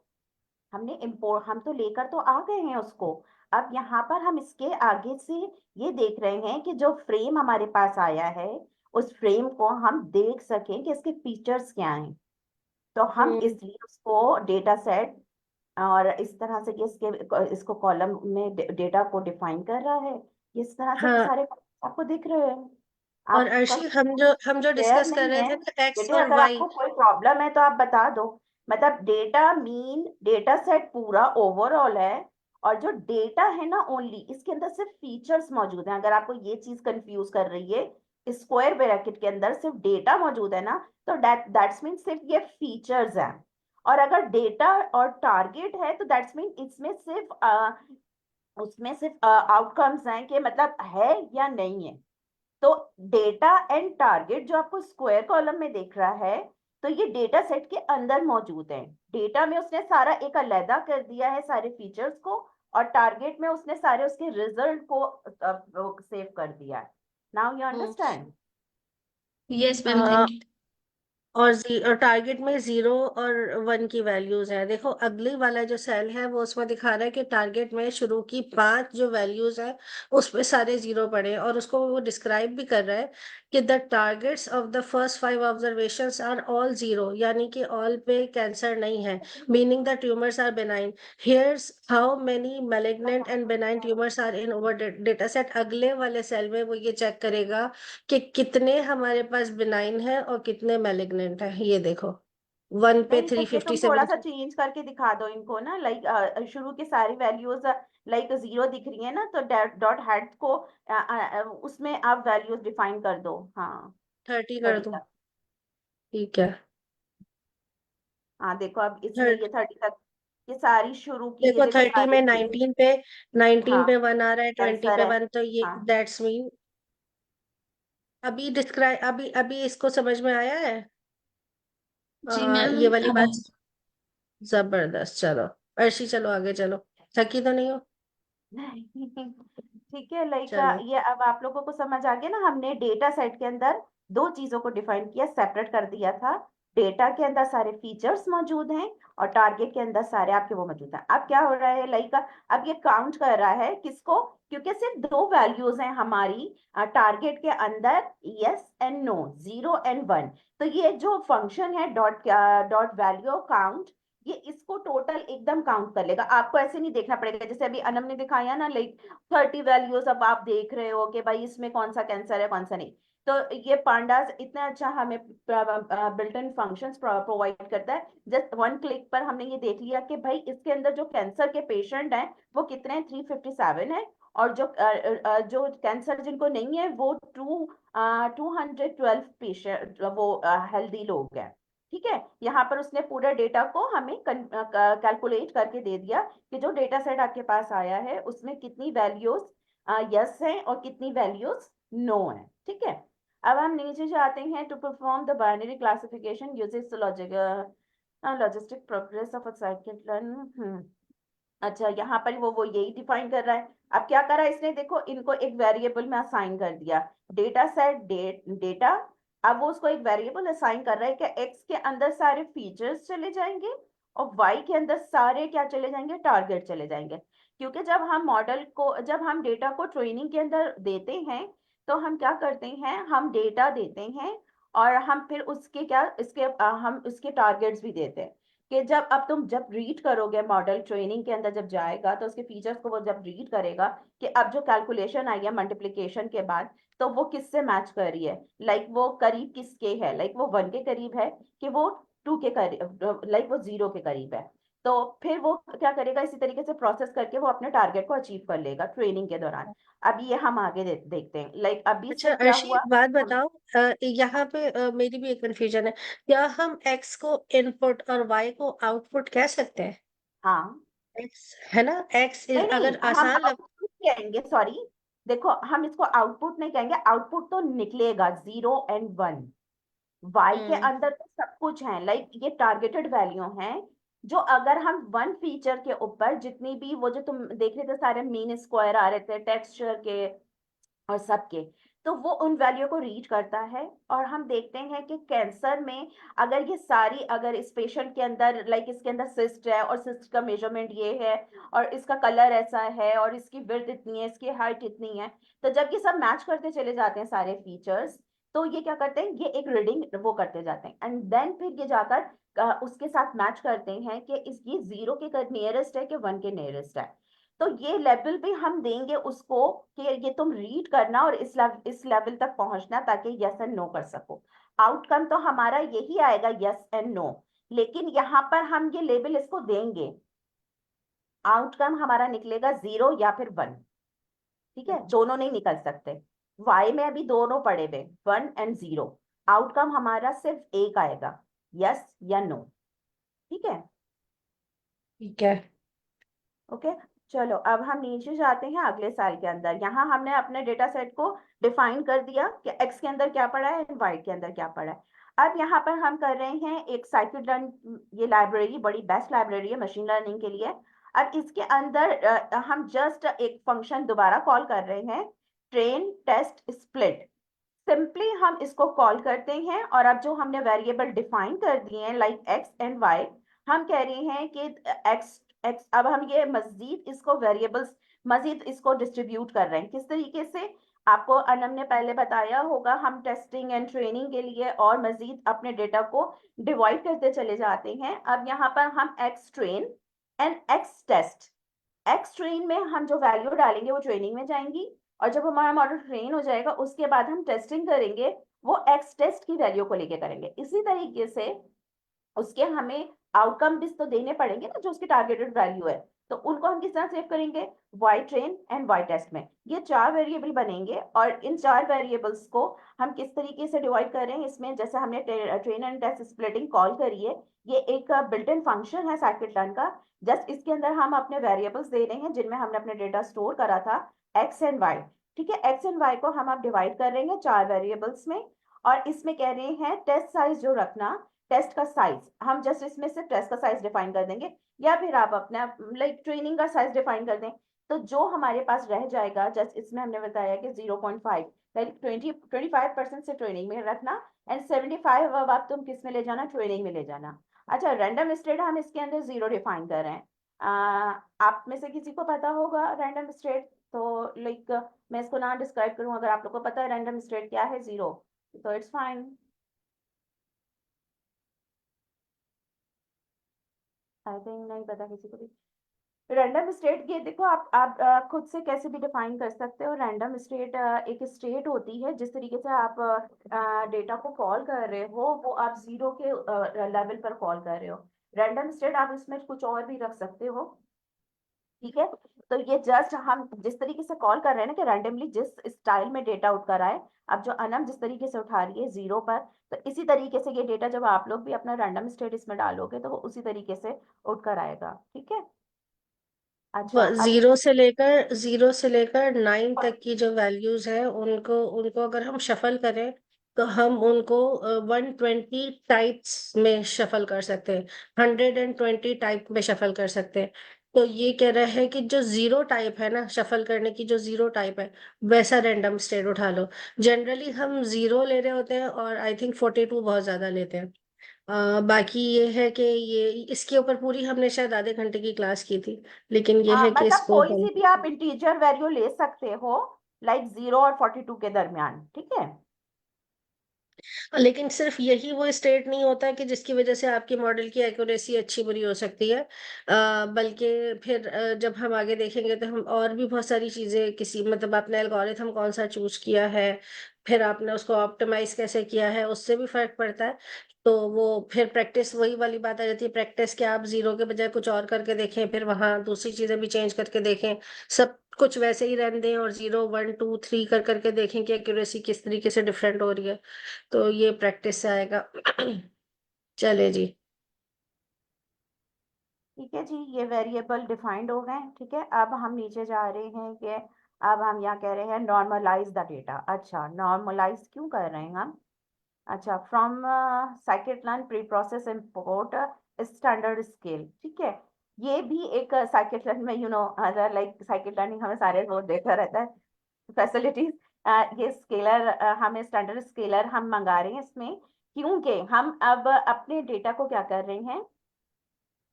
हमने इम्पोर्ट, हम तो लेकर तो आ गए हैं उसको। अब यहाँ पर हम इसके आगे से ये देख रहे हैं कि जो फ्रेम हमारे पास आया है, उस फ्रेम को हम देख सकें कि इसके फीचर्स क्या हैं। तो हम हम्म। इसलिए उसको डेटा सेट और इस तरह से कि इसको कॉलम में डेटा को डिफाइन कर रहा है। इस तरह से हाँ, सारे आपको दिख रहे हैं। और आपका अर्शी हम जो क्लियर डिस्कस कर नहीं रहे है? थे ना, एक्स बेटे और अगर वाई। आपको कोई प्रॉब्लम है तो आप बता दो। मतलब डेटा मीन डेटा सेट पूरा ओवरऑल है, और जो डेटा है ना ओनली इसके अंदर सिर्फ फीचर्स मौजूद हैं। अगर आपको ये चीज कंफ्यूज कर रही है, स्क्वायर ब्रैकेट के अंदर सिर्फ डेटा मौजूद है ना, तो दैट्स मीन सिर्फ ये फीचर्स हैं। और अगर डेटा और टारगेट है तो दैट्स मीन इसमें सिर्फ उसमें सिर्फ आउटकम्स हैं कि मतलब है या नहीं है। तो डेटा एंड टारगेट जो आपको स्क्वायर कॉलम में दिख रहा है, तो ये डेटा सेट के अंदर मौजूद है। डेटा में उसने सारा एक अलहदा कर दिया है सारे फीचर्स को, और टारगेट में उसने सारे उसके रिजल्ट को सेव कर दिया है। Now you understand? Yes ma'am, thank you. और टारगेट में 0 और 1 की वैल्यूज है। देखो अगली वाला जो सेल है वो उसमें दिखा रहा है कि टारगेट में शुरू की 5 जो वैल्यूज है उसमें सारे 0 पड़े हैं, और उसको वो डिस्क्राइब भी कर रहा है कि the targets of the first 5 observations are all 0, यानी कि ऑल पे कैंसर नहीं है, meaning the tumours are benign. Here's how many malignant and benign tumours are in over data set. अगले वाले सेल में वो ये चेक करेगा कि कितने हमारे पास बिनाइन है और कितने मैलिग्नेंट है। ये देखो 1 पे नहीं, तो ये तुम थोड़ा 357। सा चेंज करके दिखा दो इनको ना, लाइक शुरू की सारी वैल्यूज लाइक 0 दिख रही है ना, तो डॉट हेड को उसमें आप वैल्यूज डिफाइन कर दो। हाँ, 30 कर 30 दूं? तक। ठीक है। हाँ देखो, अब इसमें थर्ट ये 30 तक ये सारी शुरू की, ये देखो देखो 30 सारी में की। 19 पे 19 हाँ, पे 1 आ रहा है, 20 कैंसर पे है। 1, तो ये हाँ दैट्स मीन। अभी डिस्क्राइब अभी अभी इसको समझ में आया है। जी मैम, ये वाली अब बात जबरदस्त। चलो अर्शी, चलो आगे चलो। थकी तो नहीं हो? नहीं ठीक है, लाइक चलो। ये अब आप लोगों को समझ आ गया ना। हमने डेटा सेट के अंदर दो चीजों को डिफाइन किया, सेपरेट कर दिया था। डेटा के अंदर सारे फीचर्स मौजूद हैं, और टारगेट के अंदर सारे आपके वो मौजूद हैं। अब क्या हो रहा है, लाइक अब ये काउंट कर रहा है किसको, क्योंकि सिर्फ दो वैल्यूज हैं हमारी टारगेट के अंदर, यस एंड नो, 0 और 1। तो ये जो फंक्शन है डॉट डॉट वैल्यू काउंट, ये इसको टोटल एकदम काउंट कर लेगा। आपको ऐसे नहीं देखना पड़ेगा जैसे अभी अनम ने दिखाया ना, लाइक 30 वैल्यूज। अब आप देख रहे हो कि भाई इसमें कौन सा कैंसर है कौन सा नहीं। तो ये पांडास इतना अच्छा हमें बिल्ट इन फंक्शंस प्रोवाइड करता है। जस्ट वन क्लिक पर हमने ये देख लिया कि भाई इसके अंदर जो कैंसर के पेशेंट हैं वो कितने हैं, 357 है। और जो कैंसर जिनको नहीं है वो 212 पेशेंट, वो हेल्दी लोग हैं। ठीक है, यहाँ पर उसने पूरे डेटा को हमें कैलकुलेट करके दे दिया कि जो डेटा सेट आपके पास आया है उसमें कितनी वैल्यूज यस है और कितनी वैल्यूज नो है। ठीक है, अब हम नीचे जाते हैं। To perform the binary classification uses logistic progress of a cycle. अच्छा, यहाँ पर वो यही डिफाइन कर रहा है। अब क्या करा इसने, देखो इनको एक वेरिएबल में असाइन कर दिया, डेटा सेट डेटा। अब वो उसको एक वेरिएबल असाइन कर रहा है कि एक्स के अंदर सारे फीचर्स चले जाएंगे, और वाई के अंदर सारे क्या चले जाएंगे, टारगेट चले जाएंगे। क्योंकि जब हम डेटा को ट्रेनिंग के अंदर देते हैं, तो हम क्या करते हैं, हम डेटा देते हैं, और हम फिर उसके क्या इसके हम उसके टारगेट्स भी देते हैं। कि जब रीड करोगे, मॉडल ट्रेनिंग के अंदर जब जाएगा तो उसके फीचर्स को वो जब रीड करेगा कि अब जो कैलकुलेशन आई है मल्टीप्लिकेशन के बाद, तो वो किससे मैच कर रही है, लाइक वो करीब किसके है, लाइक वो 1 के करीब है कि वो 2 के करीब, लाइक वो 0 के करीब है। तो फिर वो क्या करेगा, इसी तरीके से प्रोसेस करके वो अपने टारगेट को अचीव कर लेगा ट्रेनिंग के दौरान। अब ये हम आगे देखते हैं, लाइक अभी अच्छा से क्या अर्शी, हुआ। एक बात बताओ। यहाँ पे मेरी भी एक कंफ्यूजन है। क्या हम एक्स को इनपुट और वाई को आउटपुट कह सकते हैं? हाँ, एक्स है ना, एक्स नहीं नहीं, अगर हम आसान लग। आउटपुट कहेंगे, सॉरी। देखो हम इसको आउटपुट नहीं कहेंगे, आउटपुट तो निकलेगा 0 और 1। वाई के अंदर तो सब कुछ है, लाइक ये टारगेटेड वैल्यू है, जो अगर हम वन फीचर के ऊपर जितनी भी वो जो तुम देख रहे थे सारे मीन स्क्वायर आ रहे थे टेक्सचर के और सबके, तो वो उन वैल्यू को रीच करता है। और हम देखते हैं कि कैंसर में अगर ये सारी, अगर इस पेशेंट के अंदर लाइक इसके अंदर सिस्ट है और सिस्ट का मेजरमेंट ये है और इसका कलर ऐसा है और इसकी विड्थ इतनी है, इसकी हाइट इतनी है, तो जब ये सब मैच करते चले जाते हैं सारे फीचर्स, तो ये क्या करते हैं, ये एक रीडिंग वो करते जाते हैं एंड देन फिर ये जाकर उसके साथ मैच करते हैं कि इसकी 0 के नियरेस्ट है कि 1 के नियरेस्ट है। तो ये लेवल भी हम देंगे उसको कि ये तुम रीड करना और इस लेवल तक पहुंचना ताकि यस एंड नो कर सको। आउटकम तो हमारा यही आएगा, यस एंड नो, लेकिन यहाँ पर हम ये लेबल इसको देंगे, आउटकम हमारा निकलेगा 0 या फिर 1। ठीक है, दोनों नहीं निकल सकते। वाई में अभी दोनों पड़े हुए 1 एंड 0, आउटकम हमारा सिर्फ एक आएगा, यस या नो। ठीक है, ठीक है। ओके। चलो अब हम नीचे जाते हैं अगले साल के अंदर। यहाँ हमने अपने डेटा सेट को डिफाइन कर दिया कि एक्स के अंदर क्या पड़ा है एंड वाई के अंदर क्या पड़ा है। अब यहाँ पर हम कर रहे हैं एक साइकिल, ये लाइब्रेरी बड़ी बेस्ट लाइब्रेरी है मशीन लर्निंग के लिए। अब इसके अंदर हम जस्ट एक फंक्शन दोबारा कॉल कर रहे हैं, ट्रेन टेस्ट स्प्लिट। सिंपली हम इसको कॉल करते हैं और अब जो हमने वेरिएबल डिफाइन कर दिए हैं लाइक एक्स एंड वाई, हम कह रहे हैं कि एक्स एक्स, अब हम ये मजीद इसको वेरिएबल्स मजीद इसको डिस्ट्रीब्यूट कर रहे हैं। किस तरीके से, आपको अनम ने पहले बताया होगा, हम टेस्टिंग एंड ट्रेनिंग के लिए और मजीद अपने डेटा को डिवाइड करते चले जाते हैं। अब यहाँ पर हम X train and X test, X train में हम जो वैल्यू डालेंगे वो ट्रेनिंग में जाएंगी और जब हमारा मॉडल ट्रेन हो जाएगा उसके बाद हम टेस्टिंग करेंगे, वो एक्स टेस्ट की वैल्यू को लेके करेंगे। इसी तरीके से उसके हमें आउटकम भी तो देने पड़ेंगे ना, जो उसकी टारगेटेड वैल्यू है, तो उनको हम किस तरह सेव करेंगे, Y train and Y test में। ये 4 वेरिएबल बनेंगे और इन 4 वेरिएबल्स को हम किस तरीके से डिवाइड कर रहे हैं, इसमें जैसे हमने train and test splitting call करी है, ये एक बिल्ट इन फंक्शन है scikit-learn का। जस्ट इसके अंदर हम अपने वेरिएबल्स दे रहे हैं जिनमें हमने अपने डेटा स्टोर करा था, एक्स एंड वाई। ठीक है, एक्स एंड वाई को हम अब डिवाइड कर रहे हैं 4 वेरिएबल्स में और इसमें कह रहे हैं टेस्ट साइज जो रखना, टेस्ट का साइज हम जस्ट इसमें से टेस्ट का साइज डिफाइन कर देंगे या फिर आप अपना लाइक ट्रेनिंग का साइज डिफाइन कर दें। तो जो हमारे पास रह जाएगा, जस्ट इसमें हमने बताया कि 0.5 लाइक 25% से ट्रेनिंग में रखना एंड 75 अब आप तुम किस में ले जाना, ट्रेनिंग में ले जाना। अच्छा, रैंडम स्टेट हम इसके अंदर 0 डिफाइन कर रहे हैं। आप में से किसी को पता होगा रैंडम स्टेट, तो लाइक मैं इसको ना डिस्क्राइब करूं, अगर आप लोग को पता है रैंडम स्टेट क्या है 0, तो इट्स फाइन। आई थिंक नहीं पता किसी को भी। रैंडम स्टेट, ये देखो आप खुद से कैसे भी डिफाइन कर सकते हो। रैंडम स्टेट एक स्टेट होती है, जिस तरीके से आप डेटा को कॉल कर रहे हो वो आप 0 के लेवल पर कॉल कर रहे हो। रैंडम स्टेट आप इसमें कुछ और भी रख सकते हो। ठीक है, तो ये जस्ट हम जिस तरीके से कॉल कर रहे हैं ना कि रैंडमली जिस स्टाइल में डेटा उठ कर आए, अब जो अनम जिस तरीके से उठा रही है 0 पर, तो इसी तरीके से ये डेटा जब आप लोग भी अपना रैंडम स्टेट इसमें डालोगे तो वो उसी तरीके से उठ कर आएगा। ठीक है, अच्छा अब 0 से लेकर 9 तक की जो वैल्यूज है उनको उनको अगर हम शफल करें तो हम उनको 120 टाइप्स में शफल कर सकते हैं, 120 टाइप में शफल कर सकते हैं। तो ये कह रहा है कि जो 0 टाइप है ना, शफल करने की जो 0 टाइप है वैसा रैंडम स्टेट उठा लो। जनरली हम 0 ले रहे होते हैं और आई थिंक 42 बहुत ज्यादा लेते हैं। बाकी ये है कि ये इसके ऊपर पूरी हमने शायद आधे घंटे की क्लास की थी, लेकिन ये है कि मतलब इसको कोई हम सी भी आप इंटीजर वैल्यू ले सकते हो, लाइक 0 और 42 के दरमियान। ठीक है, लेकिन सिर्फ यही वो स्टेट नहीं होता कि जिसकी वजह से आपकी मॉडल की एक्यूरेसी अच्छी बुरी हो सकती है। बल्कि फिर जब हम आगे देखेंगे तो हम और भी बहुत सारी चीजें, किसी मतलब आपने एल्गोरिथम कौन सा चूज किया है, फिर आपने उसको ऑप्टिमाइज कैसे किया है, उससे भी फर्क पड़ता है। तो वो फिर प्रैक्टिस वही वाली बात आ जाती है, प्रैक्टिस के आप 0 के बजाय कुछ और करके देखें, फिर वहां दूसरी चीजें भी चेंज करके देखें, सब कुछ वैसे ही रहने दें और 0 1 2 3 कर करके देखें कि एक्यूरेसी किस तरीके से डिफरेंट हो रही है। तो ये प्रैक्टिस से आएगा। चले जी। ठीक है जी, ये वेरिएबल डिफाइंड हो गए। ठीक है, अब हम नीचे जा रहे हैं कि अब हम यहाँ कह रहे हैं नॉर्मलाइज द डेटा। अच्छा, नॉर्मलाइज क्यों कर रहे हैं हम, अच्छा, from scikit-learn pre process import standard scale, ठीक है। ये भी एक साइकिट-लर्न में अदर लाइक साइकिट लर्निंग हमें सारे वो देता रहता है फैसिलिटीज। ये स्केलर हमें स्टैंडर्ड स्केलर हम मंगा रहे हैं इसमें, क्योंकि हम अब अपने डेटा को क्या कर रहे हैं,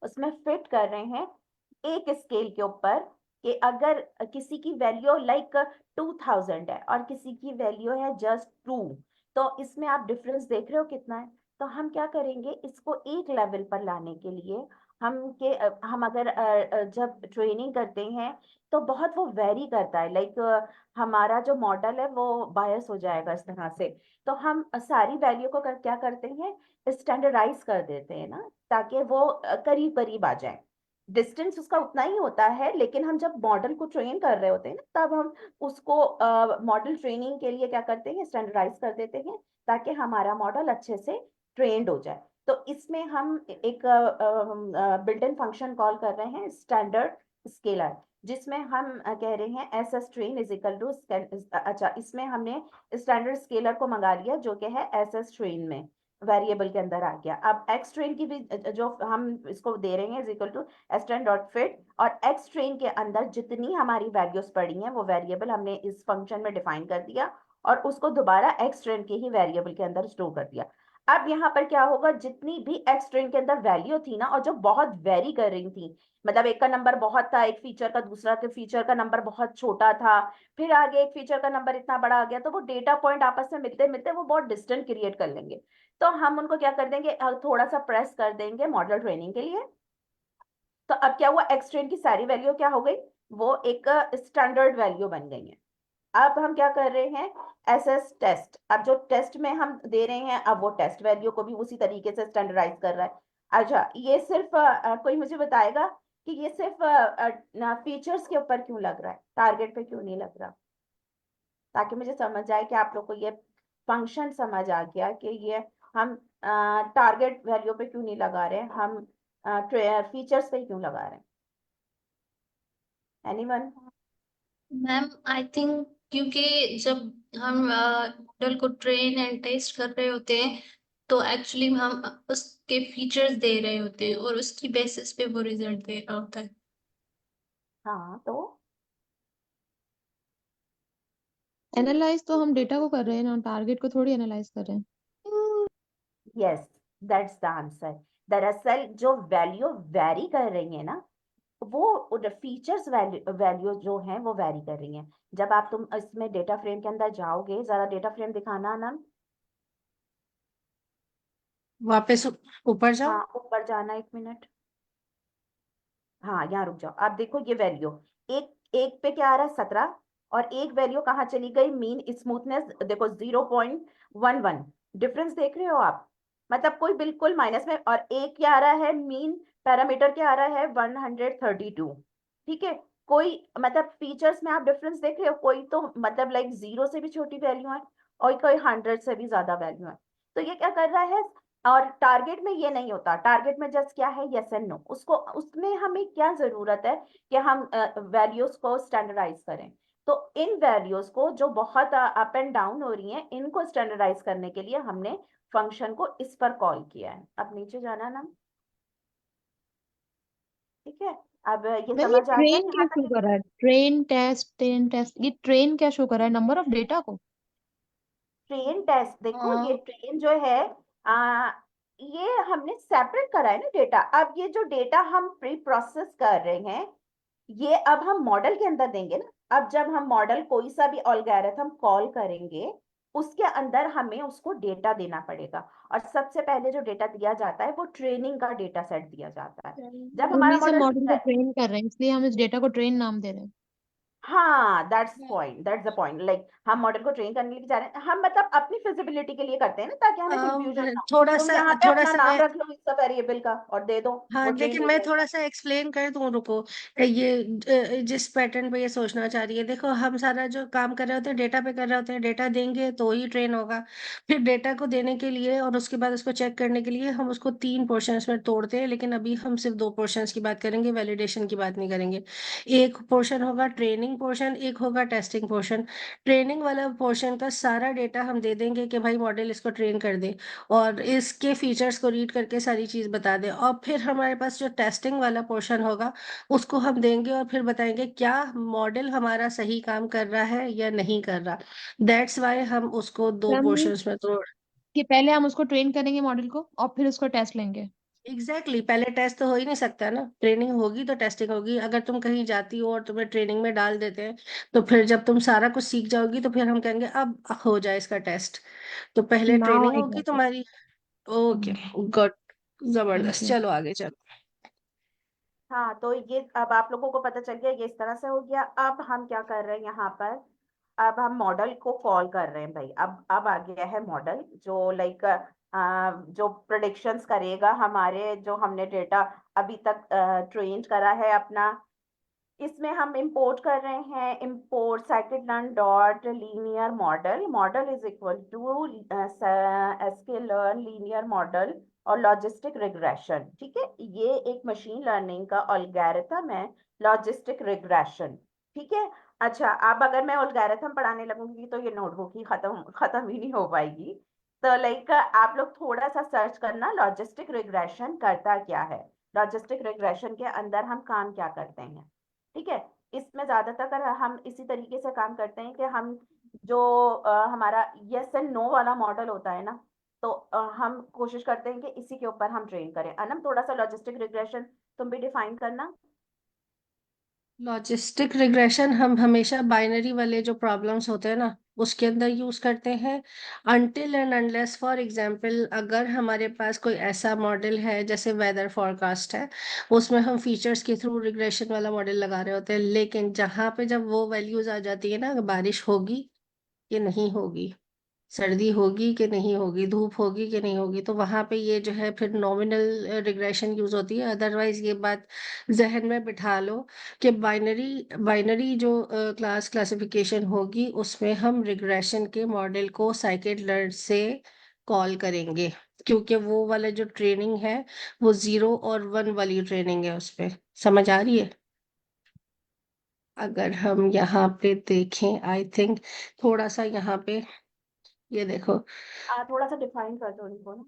उसमें फिट कर रहे हैं एक स्केल के ऊपर, कि अगर किसी की वैल्यू लाइक 2000 है और किसी की वैल्यू है जस्ट 2, तो इसमें आप डिफरेंस देख रहे हो कितना है। तो हम क्या करेंगे, इसको एक लेवल पर लाने के लिए हम अगर जब ट्रेनिंग करते हैं तो बहुत वो वेरी करता है, लाइक हमारा जो मॉडल है वो बायस हो जाएगा इस तरह से। तो हम सारी वैल्यू को क्या करते हैं, स्टैंडर्डाइज कर देते हैं ना, ताकि वो करीब करीब आ जाए। डिस्टेंस उसका उतना ही होता है, लेकिन हम जब मॉडल को ट्रेन कर रहे होते हैं ना, तब हम उसको मॉडल ट्रेनिंग के लिए क्या करते हैं, स्टैंडर्डाइज कर देते हैं, ताकि हमारा मॉडल अच्छे से ट्रेंड हो जाए। तो इसमें हम एक बिल्ट इन फंक्शन कॉल कर रहे हैं स्टैंडर्ड स्केलर, जिसमें हम कह रहे हैं S S train is equal to, अच्छा इसमें हमने स्टैंडर्ड स्केलर को मंगा लिया जो कि है एस एस ट्रेन में, वेरिएबल के अंदर आ गया। अब एक्स ट्रेन की भी जो हम इसको दे रहे हैं is equal to S train dot fit, और एक्स ट्रेन के अंदर जितनी हमारी वैल्यूज पड़ी हैं वो वेरिएबल हमने इस फंक्शन में डिफाइन कर दिया, और उसको दोबारा एक्स ट्रेन के ही वेरिएबल के अंदर स्टोर कर दिया। अब यहाँ पर क्या होगा, जितनी भी एक्स ट्रेन के अंदर वैल्यू थी ना, और जो बहुत वेरी कर रही थी, मतलब एक का नंबर बहुत था एक फीचर का, दूसरा के फीचर का नंबर बहुत छोटा था, फिर आगे एक फीचर का नंबर इतना बड़ा आ गया, तो वो डेटा पॉइंट आपस में मिलते मिलते वो बहुत डिस्टेंट क्रिएट कर लेंगे। तो हम उनको क्या कर देंगे, थोड़ा सा प्रेस कर देंगे मॉडल ट्रेनिंग के लिए। तो अब क्या हुआ, एक्स ट्रेन की सारी वैल्यू क्या हो गई, वो एक स्टैंडर्ड वैल्यू बन गई है। अब हम क्या कर रहे हैं, एस एस टेस्ट, अब जो टेस्ट में हम दे रहे हैं, अब वो टेस्ट वैल्यू को भी उसी तरीके से स्टैंडर्डाइज कर रहा है। अच्छा, ये सिर्फ कोई मुझे बताएगा कि ये सिर्फ फीचर्स के ऊपर क्यों लग रहा है, टारगेट पे क्यों नहीं लग रहा, ताकि मुझे समझ आए कि आप लोग को ये फंक्शन समझ आ गया कि ये हम टारगेट वैल्यू पे क्यों नहीं लगा रहे, हम फीचर्स पे क्यों लगा रहे हैं। एनीवन? मैम आई थिंक क्योंकि जब हम मॉडल को ट्रेन एंड टेस्ट कर रहे होते हैं तो एक्चुअली हम उसके फीचर्स दे रहे होते हैं और उसकी बेसिस पे वो रिजल्ट दे रहा होता है। हाँ, तो एनालाइज तो हम डेटा को कर रहे हैं ना, टारगेट को थोड़ी एनालाइज कर रहे हैं। Yes, that's the answer. दरअसल जो वैल्यू वेरी कर रही है ना, वो फीचर्स वैल्यू जो है वो वेरी कर रही हैं। जब आप तुम इसमें डेटा फ्रेम के अंदर जाओगे, जरा डेटा फ्रेम दिखाना ना। वापस ऊपर जाओ। हाँ, ऊपर जाना, एक मिनट। हाँ, यहाँ रुक जाओ, आप देखो ये वैल्यू, एक एक पे क्या आ रहा है, 17, और एक वैल्यू कहाँ चली गई, मीन स्मूथनेस देखो 0.11, डिफरेंस देख रहे हो आप, मतलब कोई बिल्कुल माइनस में, और एक क्या आ रहा है, मीन पैरामीटर क्या आ रहा है, 132। ठीक है, कोई मतलब फीचर्स में आप डिफरेंस देख रहे हो, कोई तो मतलब लाइक 0 से भी छोटी वैल्यू है, और कोई 100 से भी ज्यादा वैल्यू है। तो ये क्या कर रहा है, और टारगेट में ये नहीं होता, टारगेट में जस्ट क्या है, यस एंड नो, उसको उसमें हमें क्या जरूरत है कि हम वैल्यूज को स्टैंडर्डाइज करें। तो इन वैल्यूज को जो बहुत अप एंड डाउन हो रही हैं, इनको स्टैंडर्डाइज करने के लिए हमने फंक्शन को इस पर कॉल किया है। अब नीचे जाना ना, ठीक है। अब ये मैम ये समझ आ गया ट्रेन क्या यहाँ शो तक। कर रहा है, ट्रेन टेस्ट, ये ट्रेन क्या शो कर रहा है, नंबर ऑफ डेटा को? ट्रेन टेस्ट देखो, ये हाँ ट्रेन जो है, आ, ये हमने सेपरेट करा है ना डेटा। अब ये जो डेटा हम प्री प्रोसेस कर रहे हैं, ये अब हम मॉडल के अंदर देंगे ना। अब जब हम मॉडल कोई सा भी अलगोरिथम कॉल करेंगे, उसके अंदर हमें उसको डेटा देना पड़ेगा, और सबसे पहले जो डेटा दिया जाता है वो ट्रेनिंग का डेटा सेट दिया जाता है। जब हमारा उन्हीं से मॉडल, मॉडल को ट्रेन कर रहे हैं, इसलिए हम इस डेटा को ट्रेन नाम दे रहे हैं। हाँ दैट्स द पॉइंट, लाइक हम मॉडल को ट्रेन करने के लिए जा रहे हैं, हम मतलब अपनी फिजिबिलिटी के लिए करते हैं ना, ताकि हमें कंफ्यूजन ना हो। थोड़ा तुम सा यहाँ पे थोड़ा अपना सा नाम मैं, रख लो इस वेरिएबल का और दे दो, हाँ वो ट्रेन लेकिन हो मैं जाएगा। थोड़ा सा एक्सप्लेन कर दूं, रुको। ये जिस पैटर्न पे ये सोचना चाह रही है, देखो हम सारा जो काम कर रहे होते हैं डेटा पे कर रहे होते हैं, डेटा देंगे तो ही ट्रेन होगा। फिर डेटा को देने के लिए और उसके बाद उसको चेक करने के लिए हम उसको 3 पोर्शंस में तोड़ते हैं, लेकिन अभी हम सिर्फ 2 पोर्शंस की बात करेंगे, वैलिडेशन की बात नहीं करेंगे। एक पोर्शन होगा ट्रेनिंग, ट्रेनिंग पोर्शन, एक होगा टेस्टिंग पोर्शन। ट्रेनिंग वाला पोर्शन का सारा डेटा हम दे देंगे कि भाई मॉडल इसको ट्रेन कर दे और इसके फीचर्स को रीड करके सारी चीज़ बता दे, और फिर हमारे पास जो टेस्टिंग वाला पोर्शन होगा उसको हम देंगे और फिर बताएंगे क्या मॉडल हमारा सही काम कर रहा है या नहीं कर रहा। दैट्स वाई हम उसको दो मैम पोर्शंस में तोड़। कि पहले हम उसको ट्रेन करेंगे मॉडल को और फिर उसको टेस्ट लेंगे। एग्जैक्टली पहले टेस्ट तो हो ही नहीं सकता ना, ट्रेनिंग होगी तो टेस्टिंग होगी। अगर तुम कहीं जाती हो और तुम्हें ट्रेनिंग में डाल देते हैं तो फिर जब तुम सारा कुछ सीख जाओगी तो फिर हम कहेंगे अब हो जाए इसका टेस्ट। तो पहले नाउ ट्रेनिंग आई होगी गॉट इट। तुम्हारी। ओके, गुड, थैंक जबरदस्त, यू। चलो आगे चलो। हाँ, तो ये अब आप लोगों को पता चल गया, ये इस तरह से हो गया। अब हम क्या कर रहे हैं यहाँ पर, अब हम मॉडल को कॉल कर रहे हैं भाई। अब आ गया है मॉडल जो लाइक जो प्रेडिक्शंस करेगा हमारे, जो हमने डेटा अभी तक ट्रेन करा है अपना। इसमें हम इंपोर्ट कर रहे हैं, import scikit-learn dot linear model. Model is equal to sklearn linear model और लॉजिस्टिक रिग्रेशन। ठीक है, ये एक मशीन लर्निंग का एल्गोरिथम है, लॉजिस्टिक रिग्रेशन। ठीक है। अच्छा, अब अगर मैं एल्गोरिथम पढ़ाने लगूंगी तो ये नोटबुक ही खत्म खत्म ही नहीं हो पाएगी। तो लाइक आप लोग थोड़ा सा सर्च करना लॉजिस्टिक रिग्रेशन करता क्या है, लॉजिस्टिक रिग्रेशन के अंदर हम काम क्या करते हैं। ठीक है। इसमें ज्यादातर हम इसी तरीके से काम करते हैं कि हम जो हमारा यस एंड नो वाला मॉडल होता है ना, तो हम कोशिश करते हैं कि इसी के ऊपर हम ट्रेन करें। अनम, थोड़ा सा लॉजिस्टिक रिग्रेशन तुम भी डिफाइन करना। लॉजिस्टिक रिग्रेशन हम हमेशा बाइनरी वाले जो प्रॉब्लम्स होते हैं ना उसके अंदर यूज करते हैं। Until and unless, for example, अगर हमारे पास कोई ऐसा मॉडल है जैसे वेदर फॉरकास्ट है, उसमें हम फीचर्स के थ्रू रिग्रेशन वाला मॉडल लगा रहे होते हैं, लेकिन जहाँ पे जब वो वैल्यूज आ जाती है ना, बारिश होगी कि नहीं होगी, सर्दी होगी कि नहीं होगी, धूप होगी कि नहीं होगी, तो वहां पे ये जो है फिर नॉमिनल रिग्रेशन यूज होती है। अदरवाइज ये बात जहन में बिठा लो कि बाइनरी बाइनरी जो क्लासिफिकेशन होगी उसमें हम रिग्रेशन के मॉडल को साइकिट लर्न से कॉल करेंगे, क्योंकि वो वाला जो ट्रेनिंग है वो 0 और 1 वाली ट्रेनिंग है उस पे। समझ आ रही है? अगर हम यहाँ पे देखें, आई थिंक थोड़ा सा यहाँ पे ये देखो, थोड़ा सा डिफाइन कर दो इनको ना।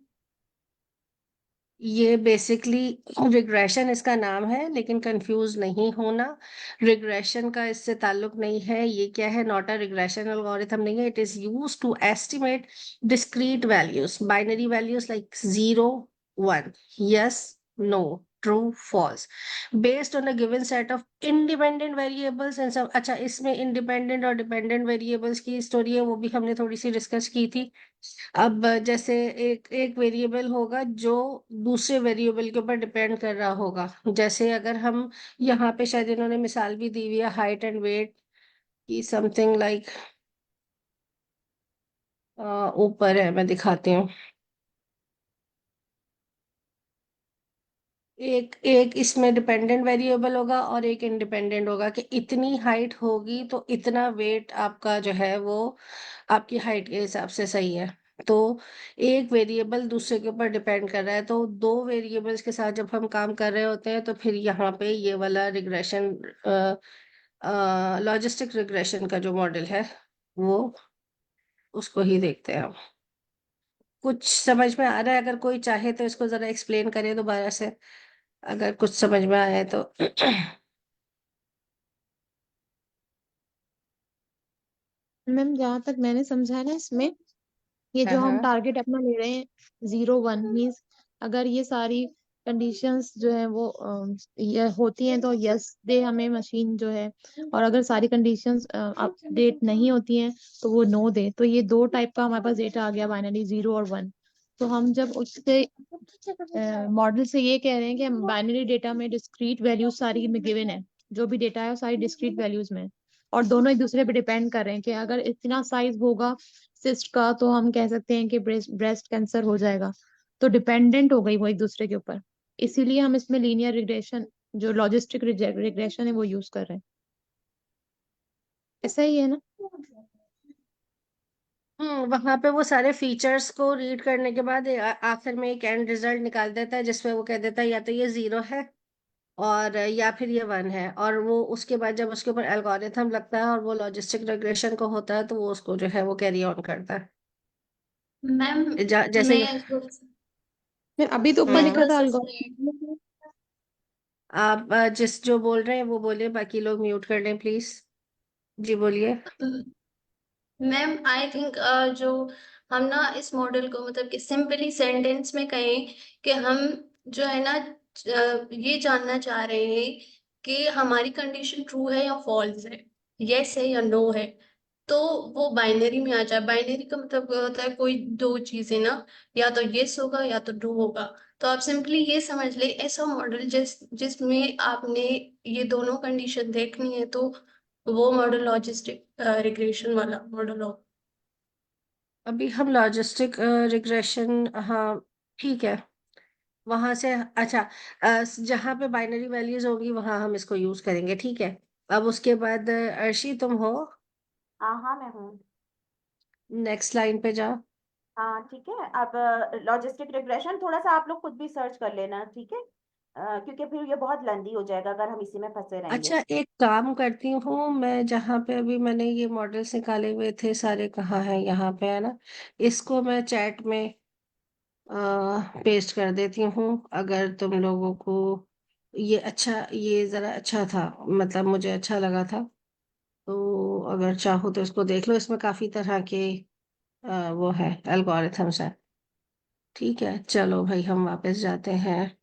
ये बेसिकली रिग्रेशन इसका नाम है, लेकिन कंफ्यूज नहीं होना। रिग्रेशन का इससे ताल्लुक नहीं है। ये क्या है? नॉट अ रिग्रेशन एल्गोरिथम नहीं है। It is use to estimate discrete values, binary values like 0 1, yes no, true false, based on a given set of independent variables and सब। अच्छा, इसमें इंडिपेंडेंट और डिपेंडेंट वेरिएबल्स की स्टोरी है, वो भी हमने थोड़ी सी डिस्कस की थी। अब जैसे एक एक वेरिएबल होगा जो दूसरे वेरिएबल के ऊपर डिपेंड कर रहा होगा। जैसे अगर हम यहाँ पे शायद इन्होंने मिसाल भी दी हुई है हाइट एंड वेट की, समथिंग लाइक, ऊपर है, मैं दिखाती हूँ। एक एक इसमें डिपेंडेंट वेरिएबल होगा और एक इंडिपेंडेंट होगा कि इतनी हाइट होगी तो इतना वेट आपका जो है वो आपकी हाइट के हिसाब से सही है। तो एक वेरिएबल दूसरे के ऊपर डिपेंड कर रहा है, तो दो वेरिएबल्स के साथ जब हम काम कर रहे होते हैं तो फिर यहाँ पे ये वाला रिग्रेशन, लॉजिस्टिक रिग्रेशन का जो मॉडल है वो, उसको ही देखते हैं हम। कुछ समझ में आ रहा है? अगर कोई चाहे तो इसको जरा एक्सप्लेन करे दोबारा से, अगर कुछ समझ में आए तो। मैम जहाँ तक मैंने समझा है ना इसमें, ये हाँ जो हम हाँ। टारगेट अपना ले रहे हैं 0 1 मीन्स, अगर ये सारी कंडीशंस जो है वो ये होती हैं तो यस दे हमें मशीन जो है, और अगर सारी कंडीशंस अपडेट नहीं होती हैं तो वो नो दे। तो ये दो टाइप का हमारे पास डेटा आ गया, बाइनरी 0 और 1। तो हम जब उससे मॉडल से ये कह रहे हैं कि बाइनरी डेटा में डिस्क्रीट वैल्यूज सारी में गिवन है, जो भी डेटा है वो सारी डिस्क्रीट वैल्यूज में है, और दोनों एक दूसरे पे डिपेंड कर रहे हैं कि अगर इतना साइज होगा सिस्ट का तो हम कह सकते हैं कि ब्रेस्ट कैंसर हो जाएगा। तो डिपेंडेंट हो गई वो एक दूसरे के ऊपर, इसीलिए हम इसमें लीनियर रिग्रेशन, जो लॉजिस्टिक रिग्रेशन है वो यूज कर रहे हैं। ऐसा ही है ना? वहां पे वो सारे फीचर्स को रीड करने के बाद आखिर में एक एंड रिजल्ट निकाल देता है जिसमें वो कह देता है या तो ये 0 है और या फिर ये 1 है, और वो उसके बाद जब उसके ऊपर एल्गोरिथम लगता है और वो लॉजिस्टिक रिग्रेशन को होता है तो वो उसको जो है वो कैरी ऑन करता है। मैम जैसे मैं मैं अभी तो ऊपर प्री लिखा था प्रोसेस में algorithm। आप जिस जो बोल रहे हैं वो बोलिए, बाकी लोग म्यूट कर लें प्लीज। जी बोलिए। मैम आई थिंक जो हम ना इस मॉडल को मतलब कि सिंपली सेंटेंस में कहें कि हम जो है ना ये जानना चाह रहे हैं कि हमारी कंडीशन ट्रू है या फॉल्स है, यस है या नो है। तो वो बाइनरी में आ जाए। बाइनरी का मतलब होता है कोई दो चीजें ना, या तो यस होगा या तो नो होगा। तो आप सिंपली ये समझ ले ऐसा मॉडल जिसमें आपने ये दोनों कंडीशन देखनी है, तो वो मॉडल लॉजिस्टिक रिग्रेशन वाला मॉडल हो। अभी हम लॉजिस्टिक रिग्रेशन, हाँ ठीक है, वहां से अच्छा, जहाँ पे बाइनरी वैल्यूज होगी वहां हम इसको यूज करेंगे, ठीक है। अब उसके बाद अर्शी तुम हो, हाँ हाँ मैं हूँ। नेक्स्ट लाइन पे जाओ। हाँ ठीक है। अब लॉजिस्टिक रिग्रेशन थोड़ा सा आप लोग खुद भी सर्च कर लेना, ठीक है। क्योंकि फिर ये बहुत लंबी हो जाएगा अगर हम इसी में फंसे रहेंगे। अच्छा एक काम करती हूँ मैं, जहाँ पे अभी मैंने ये मॉडल्स निकाले हुए थे सारे, कहाँ है, यहाँ पे है ना, इसको मैं चैट में पेस्ट कर देती हूँ। अगर तुम लोगों को ये अच्छा, ये जरा अच्छा था, मतलब मुझे अच्छा लगा था, तो अगर चाहो तो इसको देख लो, इसमें काफी तरह के वो है, एल्गोरिथम्स है। ठीक है, चलो भाई हम वापस जाते हैं।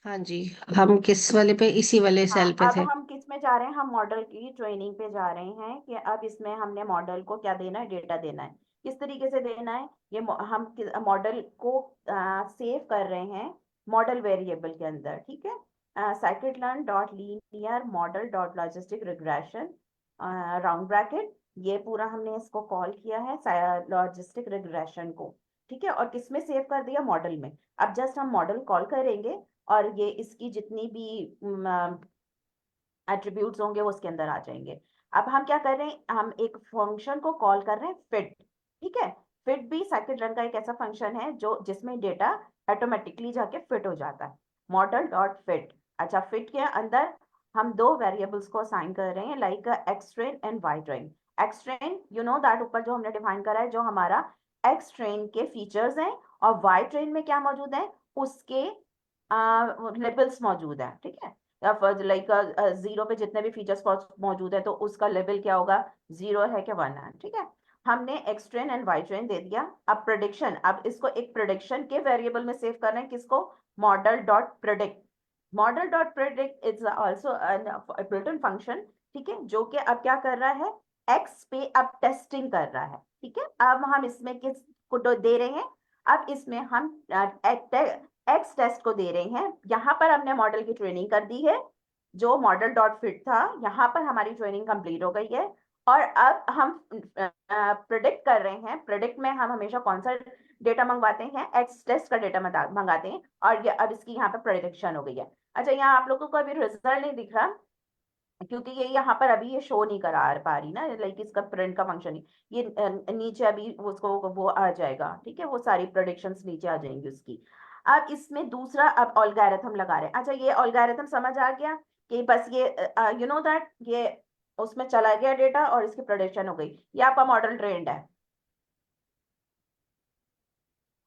हाँ जी, हम किस वाले पे, इसी वाले हाँ सेल पे अब थे। हम किस में जा रहे हैं, हम मॉडल की ट्रेनिंग पे जा रहे हैं कि अब इसमें हमने मॉडल को क्या देना है, डेटा देना है। किस तरीके से देना है, ये हम मॉडल को सेव कर रहे हैं मॉडल वेरिएबल के अंदर, ठीक है। Scikit learn dot linear model dot logistic regression round bracket, ये पूरा हमने इसको कॉल किया है लॉजिस्टिक रिग्रेशन को, ठीक है। और किस में सेव कर दिया, मॉडल में। अब जस्ट हम मॉडल कॉल करेंगे और ये इसकी जितनी भी एट्रीब्यूट्स होंगे वो उसके अंदर आ जाएंगे। अब हम क्या कर रहे हैं, हम एक फंक्शन को कॉल कर रहे हैं फिट, ठीक है। फिट भी साइकिट रन का एक ऐसा फंक्शन है जो जिसमें डेटा ऑटोमेटिकली जाके फिट हो जाता है, मॉडल डॉट फिट। अच्छा, फिट के अंदर हम दो वेरिएबल्स को असाइन कर रहे हैं, like X train and Y train. X train you know that ऊपर जो हमने डिफाइन करा है, जो हमारा एक्स ट्रेन के फीचर्स हैं, और वाई ट्रेन में क्या मौजूद है, उसके लेबल्स मौजूद है, ठीक है। या लाइक जीरो पे जितने भी फीचर्स मौजूद है तो उसका लेवल क्या होगा, जीरो है कि वन है, ठीक है। हमने X train and Y train दे दिया। अब प्रिडिक्शन, अब इसको एक प्रिडिक्शन के वेरिएबल में सेव कर रहे हैं, किसको, model dot predict. Model dot predict is also built-in function, ठीक है, जो कि अब क्या कर रहा है, एक्स पे अब टेस्टिंग कर रहा है, ठीक है। अब हम इसमें किस को दे रहे हैं, अब इसमें हम एक्स टेस्ट को दे रहे हैं। यहाँ पर हमने मॉडल की ट्रेनिंग कर दी है, जो मॉडल डॉट फिट था, यहाँ पर हमारी ट्रेनिंग कंप्लीट हो गई है। और अब हम प्रिडिक्ट कर रहे हैं। प्रिडिक्ट में हम हमेशा कौन सा डेटा मंगवाते हैं, एक्स टेस्ट का डेटा मंगाते हैं, और ये अब इसकी यहाँ पर प्रिडिक्शन हो गई है। अच्छा, यहाँ आप लोगों को अभी रिजल्ट नहीं दिख रहा, क्योंकि ये यहाँ पर अभी ये शो नहीं करा पा रही ना, लाइक इसका प्रिंट का फंक्शन ही ये नीचे अभी उसको वो आ जाएगा, ठीक है, वो सारी प्रोडिक्शंस नीचे आ जाएंगी उसकी। अब इसमें दूसरा अब ऑलगैरिथम लगा रहे हैं। अच्छा, ये ऑलगैरिथम समझ आ गया कि बस ये यू नो दैट ये उसमें चला गया डेटा और इसकी प्रोडिक्शन हो गई, ये आपका मॉडल ट्रेंड है।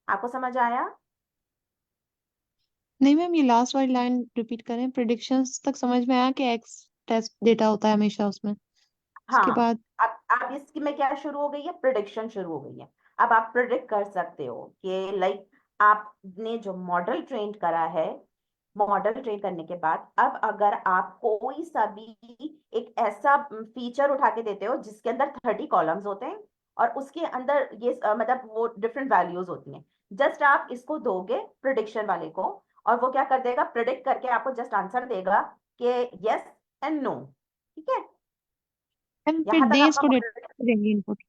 आपको समझ आया? नहीं मैम, ये लास्ट वाली लाइन रिपीट करें। प्रिडिक्शंस तक समझ में आया कि एक्स टेस्ट डेटा होता है हमेशा उसमें, उसके हाँ। बाद। अब इसकी में क्या शुरू हो गई है, प्रिडिक्शन शुरू हो गई है। अब आप प्रिडिक्ट कर सकते हो कि लाइक आपने जो मॉडल ट्रेन करा है, मॉडल ट्रेन करने के बाद अब अगर आप कोई सा भी एक ऐसा फीचर उठा के देते हो जिसके अंदर 30 कॉलम्स होते हैं, और उसके अंदर ये मतलब वो डिफरेंट वैल्यूज होती हैं, जस्ट आप इसको दोगे प्रिडिक्शन वाले को, और वो क्या कर देगा, प्रिडिक्ट करके आपको जस्ट आंसर देगा कि यस एंड नो, ठीक है। मैम फिर यहाँ तक दें आपका इसको मॉडल, डेटा देंगे इनपुट।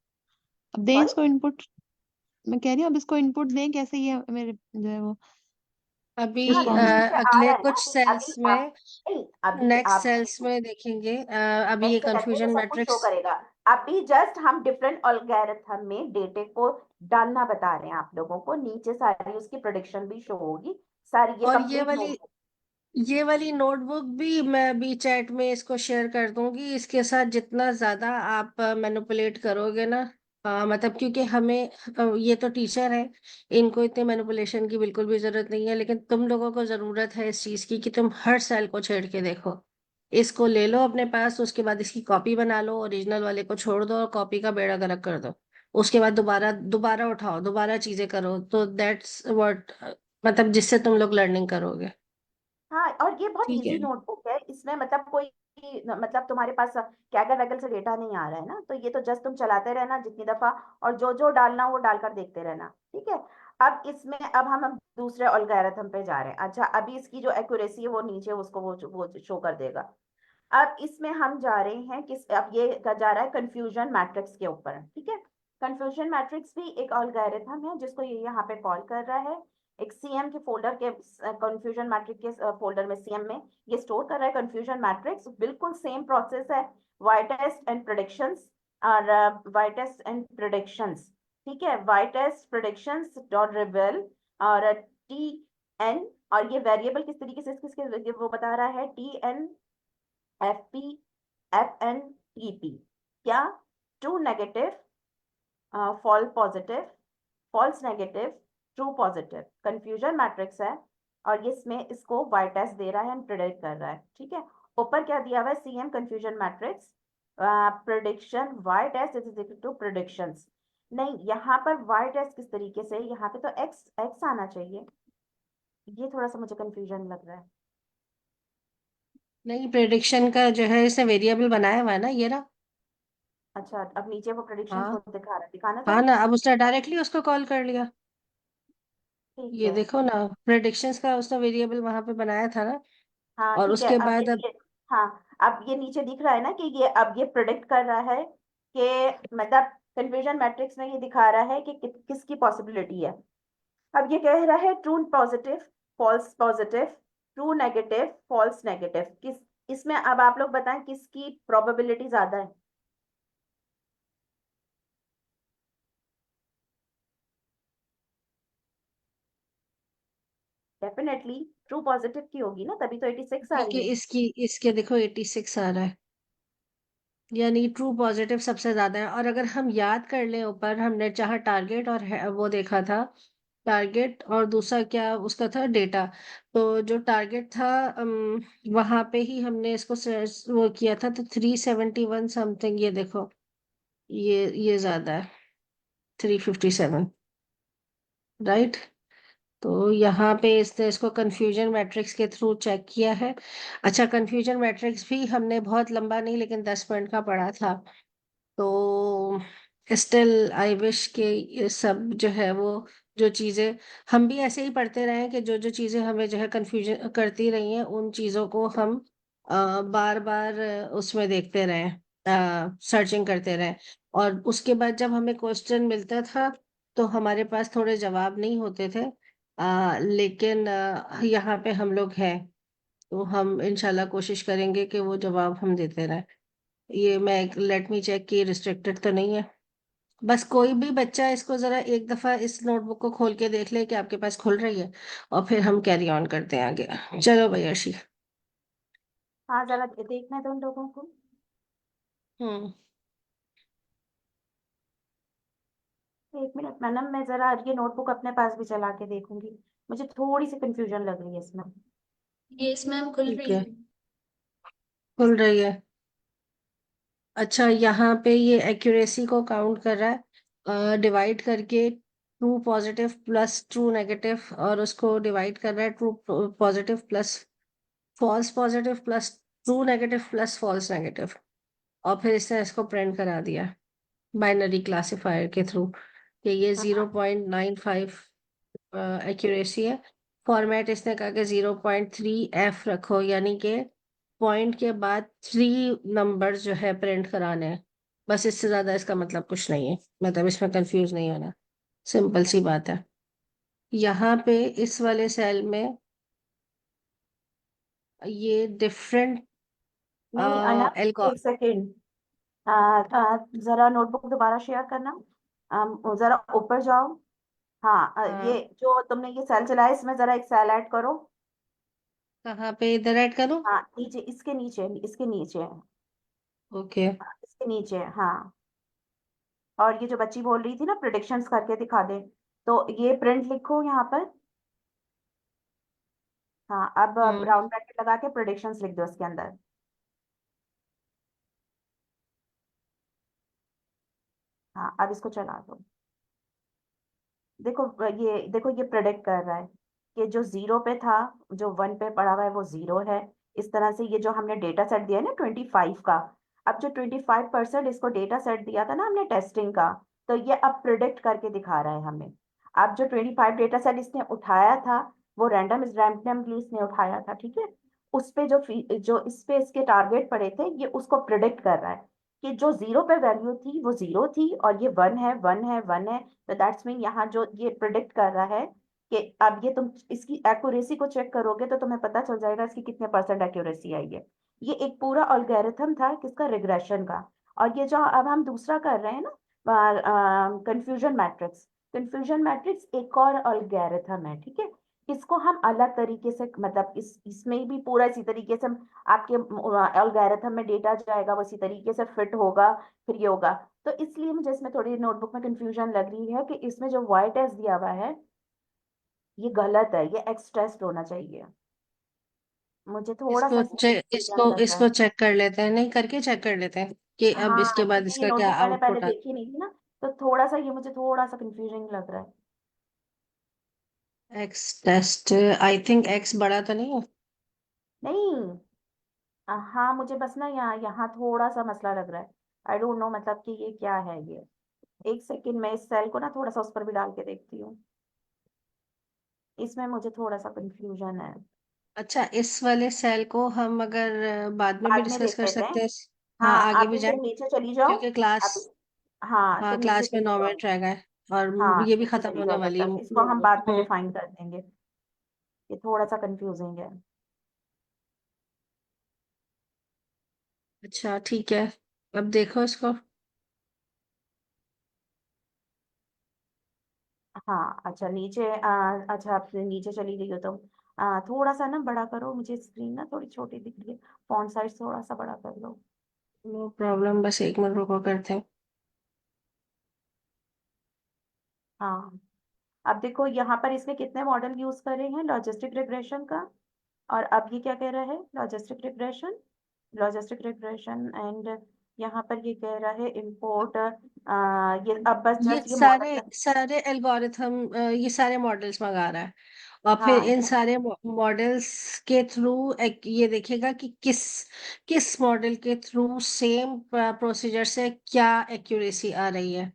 अब दें सॉरी। इसको इनपुट, मैं कह रही हूँ अब इसको इनपुट दें कैसे, ये मेरे जो है वो अभी हाँ तो रिस्पॉन्स। नीचे आ अगले रहा है ना, कुछ अभी सेल्स अभी आप में, नहीं, अभी नेक्स्ट आप सेल्स में देखेंगे, अभी ये नेक्स्ट सेल में ये कंफ्यूजन सब कुछ शो मैट्रिक्स। करेगा। अभी जस्ट हम डिफरेंट अलगोरिथम में डेटे को डालना बता रहे हैं आप लोगों को, नीचे सारी उसकी प्रोडिक्शन भी शो होगी, सारी ये और कंप्लीट ये वाली नोटबुक भी मैं अभी चैट में इसको शेयर कर दूंगी। इसके साथ जितना ज्यादा आप मैनिपुलेट करोगे ना, मतलब क्योंकि हमें ये तो टीचर है, इनको इतने मैनिपुलेशन की बिल्कुल भी जरूरत नहीं है, लेकिन तुम लोगों को जरूरत है इस चीज की कि तुम हर सेल को छेड़ के देखो। इसको ले लो अपने पास, उसके बाद इसकी कॉपी बना लो, ओरिजिनल वाले को छोड़ दो और कॉपी का बेड़ा गर्क कर दो। उसके बाद दोबारा दोबारा उठाओ, दोबारा चीजें करो, तो दैट्स व्हाट, मतलब जिससे तुम लोग लर्निंग करोगे। हाँ, और ये बहुत ठीक है। इजी नोटबुक है। इसमें मतलब कोई मतलब तुम्हारे पास कैगल वैगल से डेटा नहीं आ रहा है ना, तो ये तो जस्ट तुम चलाते रहना जितनी दफा, और जो जो डालना वो डालकर देखते रहना, ठीक है। अब इसमें अब हम दूसरे अलगोरिथम पे जा रहे हैं। अच्छा, अभी इसकी जो एक्यूरेसी है वो नीचे उसको वो शो कर देगा। अब इसमें हम जा रहे हैं किस, अब ये जा रहा है कंफ्यूजन मैट्रिक्स के ऊपर, ठीक है। कंफ्यूजन मैट्रिक्स भी एक अलगोरिथम है जिसको ये यहाँ पे कॉल कर रहा है। एक सीएम के फोल्डर के, कंफ्यूजन मैट्रिक्स के फोल्डर में, सीएम में ये स्टोर कर रहा है कंफ्यूजन मैट्रिक्स। बिल्कुल सेम प्रोसेस है, वाई टेस्ट एंड प्रिडिक्शंस, और वाई टेस्ट एंड प्रिडिक्शंस, ठीक है। वाई टेस्ट प्रिडिक्शंस डॉट रिवेल और टी एन, और ये वेरिएबल किस तरीके से किसके वो बता रहा है, T N F P F N T P. क्या? True negative, false positive, false negative, true positive, confusion matrix है। और ये इसमें इसको वाई टेस्ट दे रहा है एंड प्रिडिक्ट कर रहा है, ठीक है। ऊपर क्या दिया हुआ है, CM confusion matrix prediction Y test is equal to predictions. नहीं, यहाँ पर वाई टेस्ट किस तरीके से, यहाँ पे तो एक्स एक्स आना चाहिए। ये थोड़ा सा मुझे कंफ्यूजन लग रहा है। नहीं, प्रेडिक्शन का जो है इसने वेरिएबल बनाया हुआ है ना, ये रहा। अच्छा, अब नीचे वो प्रिडिक्शंस हाँ। वो दिखा रहा है, दिखाना हाँ जरा। ना, अब उसने डायरेक्टली उसको कॉल कर लिया। ठीक ये है। देखो ना, प्रेडिक्शंस का उसने वेरिएबल वहां पे बनाया था ना। हाँ और ठीक है, उसके अब बाद अब देखिए। हाँ, अब ये नीचे दिख रहा है ना कि ये अब ये प्रिडिक्ट कर रहा है कि मतलब कंफ्यूजन मैट्रिक्स में ये दिखा रहा है कि किसकी पॉसिबिलिटी है। अब ये कह रहा है true positive, false positive, true negative, false negative. किस, इसमें अब आप लोग बताएं किसकी प्रोबेबिलिटी ज्यादा है। डेफिनेटली ट्रू पॉजिटिव की होगी ना, तभी तो 86 आ क्योंकि रही है। इसके देखो 86 आ रहा है, यानी ट्रू पॉजिटिव सबसे ज्यादा है। और अगर हम याद कर लें, ऊपर हमने जहाँ टारगेट और वो देखा था, टारगेट और दूसरा क्या उसका था, डेटा। तो जो टारगेट था, वहां पे ही हमने इसको वो किया था, तो 371 समथिंग, ये देखो, ये ज्यादा है, 357, राइट। तो यहाँ पे इसने इसको कंफ्यूजन मैट्रिक्स के थ्रू चेक किया है। अच्छा, कंफ्यूजन मैट्रिक्स भी हमने बहुत लंबा नहीं, लेकिन 10 मिनट का पढ़ा था। तो स्टिल आई विश के ये सब जो है वो, जो चीजें हम भी ऐसे ही पढ़ते रहे हैं, कि जो जो चीजें हमें जो है कंफ्यूजन करती रही हैं, उन चीजों को हम बार बार उसमें देखते रहें, सर्चिंग करते रहें। और उसके बाद जब हमें क्वेश्चन मिलता था, तो हमारे पास थोड़े जवाब नहीं होते थे, लेकिन यहाँ पे हम लोग हैं, तो हम इंशाल्लाह कोशिश करेंगे कि वो जवाब हम देते रहें। ये मैं लेट मी चेक कि रिस्ट्रिक्टेड तो नहीं है। बस कोई भी बच्चा इसको जरा एक दफा इस नोटबुक को खोल के देख ले कि आपके पास खुल रही है, और फिर हम कैरी ऑन करते हैं आगे। चलो भाई अर्शी। हाँ, जरा देखना है तो उन लोगों को। हम्म। 1 मिनट मैडम, मैं जरा ये नोटबुक अपने पास भी चला के देखूंगी। मुझे थोड़ी सी कंफ्यूजन लग रही है इसमें। यस मैम, खुल ठीक रही है, है। खुल रही है। अच्छा, यहाँ पे ये एक्यूरेसी को काउंट कर रहा है, डिवाइड करके true positive plus true negative, और उसको डिवाइड कर रहा है true positive plus false positive plus true negative plus false negative. और फिर इसने इसको प्रिंट करा दिया बाइनरी क्लासिफायर के थ्रू, कि ये हाँ 0.95 एक्यूरेसी है। फॉर्मेट इसने कहा कि 0.3 रखो, यानी कि पॉइंट के बाद 3 नंबर जो है प्रिंट कराने हैं। बस इससे ज्यादा इसका मतलब कुछ नहीं है, मतलब इसमें कंफ्यूज नहीं होना, सिंपल सी बात है। यहाँ पे इस वाले सेल में ये डिफरेंट नहीं अना, एल्गो। एक सेकेंड। जरा नोटबुक दोबारा शेयर करना। जरा ऊपर जाओ, हाँ हाँ, ये जो तुमने ये सेल चलाया इसमें जरा एक सेल ऐड करो। कहाँ पे इधर ऐड करूँ? हाँ नीचे, इसके नीचे, इसके नीचे, ओके। इसके नीचे, हाँ। और ये जो बच्ची बोल रही थी ना प्रिडिक्शंस करके दिखा दे, तो ये प्रिंट लिखो यहाँ पर। हाँ अब हम्म। राउंड ब्रैकेट लगा के प्रिडिक्शंस लिख दो इसके अंदर। हाँ अब इसको चला दो। देखो ये प्रेडिक्ट कर रहा है कि जो जीरो पे था, जो वन पे पड़ा हुआ है वो जीरो है। इस तरह से ये जो हमने डेटा सेट दिया है ना 25 का, अब जो 25% इसको डेटा सेट दिया था ना हमने टेस्टिंग का, तो ये अब प्रिडिक्ट करके दिखा रहा है हमें। अब जो 25 डेटा सेट इसने उठाया था, वो रैंडमली इसने उठाया था, ठीक है। उस पे जो इस पे इसके टारगेट पड़े थे, ये उसको प्रिडिक्ट कर रहा है कि जो जीरो पे वैल्यू थी वो जीरो थी, और ये वन है, वन है, वन है। तो दैट्स मीन यहाँ जो ये प्रिडिक्ट कर रहा है कि अब ये तुम इसकी एक्यूरेसी को चेक करोगे तो तुम्हें पता चल जाएगा इसकी कितने परसेंट एक्यूरेसी आई है। ये एक पूरा अल्गोरिथम था किसका, रिग्रेशन का। और ये जो अब हम दूसरा कर रहे हैं ना, कंफ्यूजन मैट्रिक्स, कंफ्यूजन मैट्रिक्स एक और अल्गोरिथम है, ठीक है। इसको हम अलग तरीके से, मतलब इसमें भी पूरा इसी तरीके से आपके एल्गोरिथम में डेटा जाएगा, वो इसी तरीके से फिट होगा, फिर ये होगा। तो इसलिए मुझे इसमें थोड़ी नोटबुक में कंफ्यूजन लग रही है कि इसमें जो वाई टेस्ट दिया हुआ है ये गलत है, ये एक्स टेस्ट होना चाहिए। मुझे थोड़ा सा इसमें कंफ्यूजन लग रहा है। इसको चेक कर लेते हैं, नहीं करके चेक कर लेते हैं कि अब हाँ इसके बाद क्योंकि ये इसका क्या नोटबुक मैंने पहले आउटपुट आ। देखी नहीं थी ना, तो थोड़ा सा ये मुझे थोड़ा सा कंफ्यूजन लग रहा है। X test, I think X बड़ा तो नहीं है। नहीं, हाँ मुझे बस ना यहाँ यहाँ थोड़ा सा मसला लग रहा है। आई डोंट नो मतलब कि ये क्या है ये। एक सेकंड में इस सेल को ना थोड़ा सा उस पर भी डाल के देखती हूँ। इसमें मुझे थोड़ा सा कंफ्यूजन है। अच्छा, इस वाले सेल को हम अगर बाद में भी बाद में डिस्कस देख कर लेते हैं। सकते हैं। हाँ, हाँ आगे आप भी फिर जाए, नीचे चली जाओ। क्योंकि क्लास, आप, हाँ हाँ तुम नीचे क्लास में चली 9 मिनट जाओ। रह गए और हाँ ये भी नीचे खत्म चली होने जाओ तब वाली है। तक, इसको हम बाद में डिफाइन कर देंगे। ये थोड़ा सा कंफ्यूजिंग है। अच्छा ठीक है, अब देखो इसको। हाँ अच्छा नीचे, अच्छा आप नीचे चली गई हो तुम। थोड़ा सा ना बड़ा करो, मुझे स्क्रीन ना थोड़ी छोटी दिख रही है। फॉन्ट साइज थोड़ा सा बड़ा कर लो। नो प्रॉब्लम, बस 1 मिनट रुको, करते हैं। हाँ अब देखो यहाँ पर इसने कितने मॉडल यूज करे हैं लॉजिस्टिक रिग्रेशन का। और अब ये क्या कह रहा है, logistic regression, logistic regression and यहाँ पर ये कह रहा है इम्पोर्ट। ये अब बस ये जस्ट ये सारे मॉडल। सारे एल्गोरिथम, ये सारे मॉडल्स मंगा रहा है, और फिर हाँ इन सारे मॉडल्स के थ्रू ये देखेगा कि किस किस मॉडल के थ्रू सेम प्रोसीजर से क्या एक्यूरेसी आ रही है।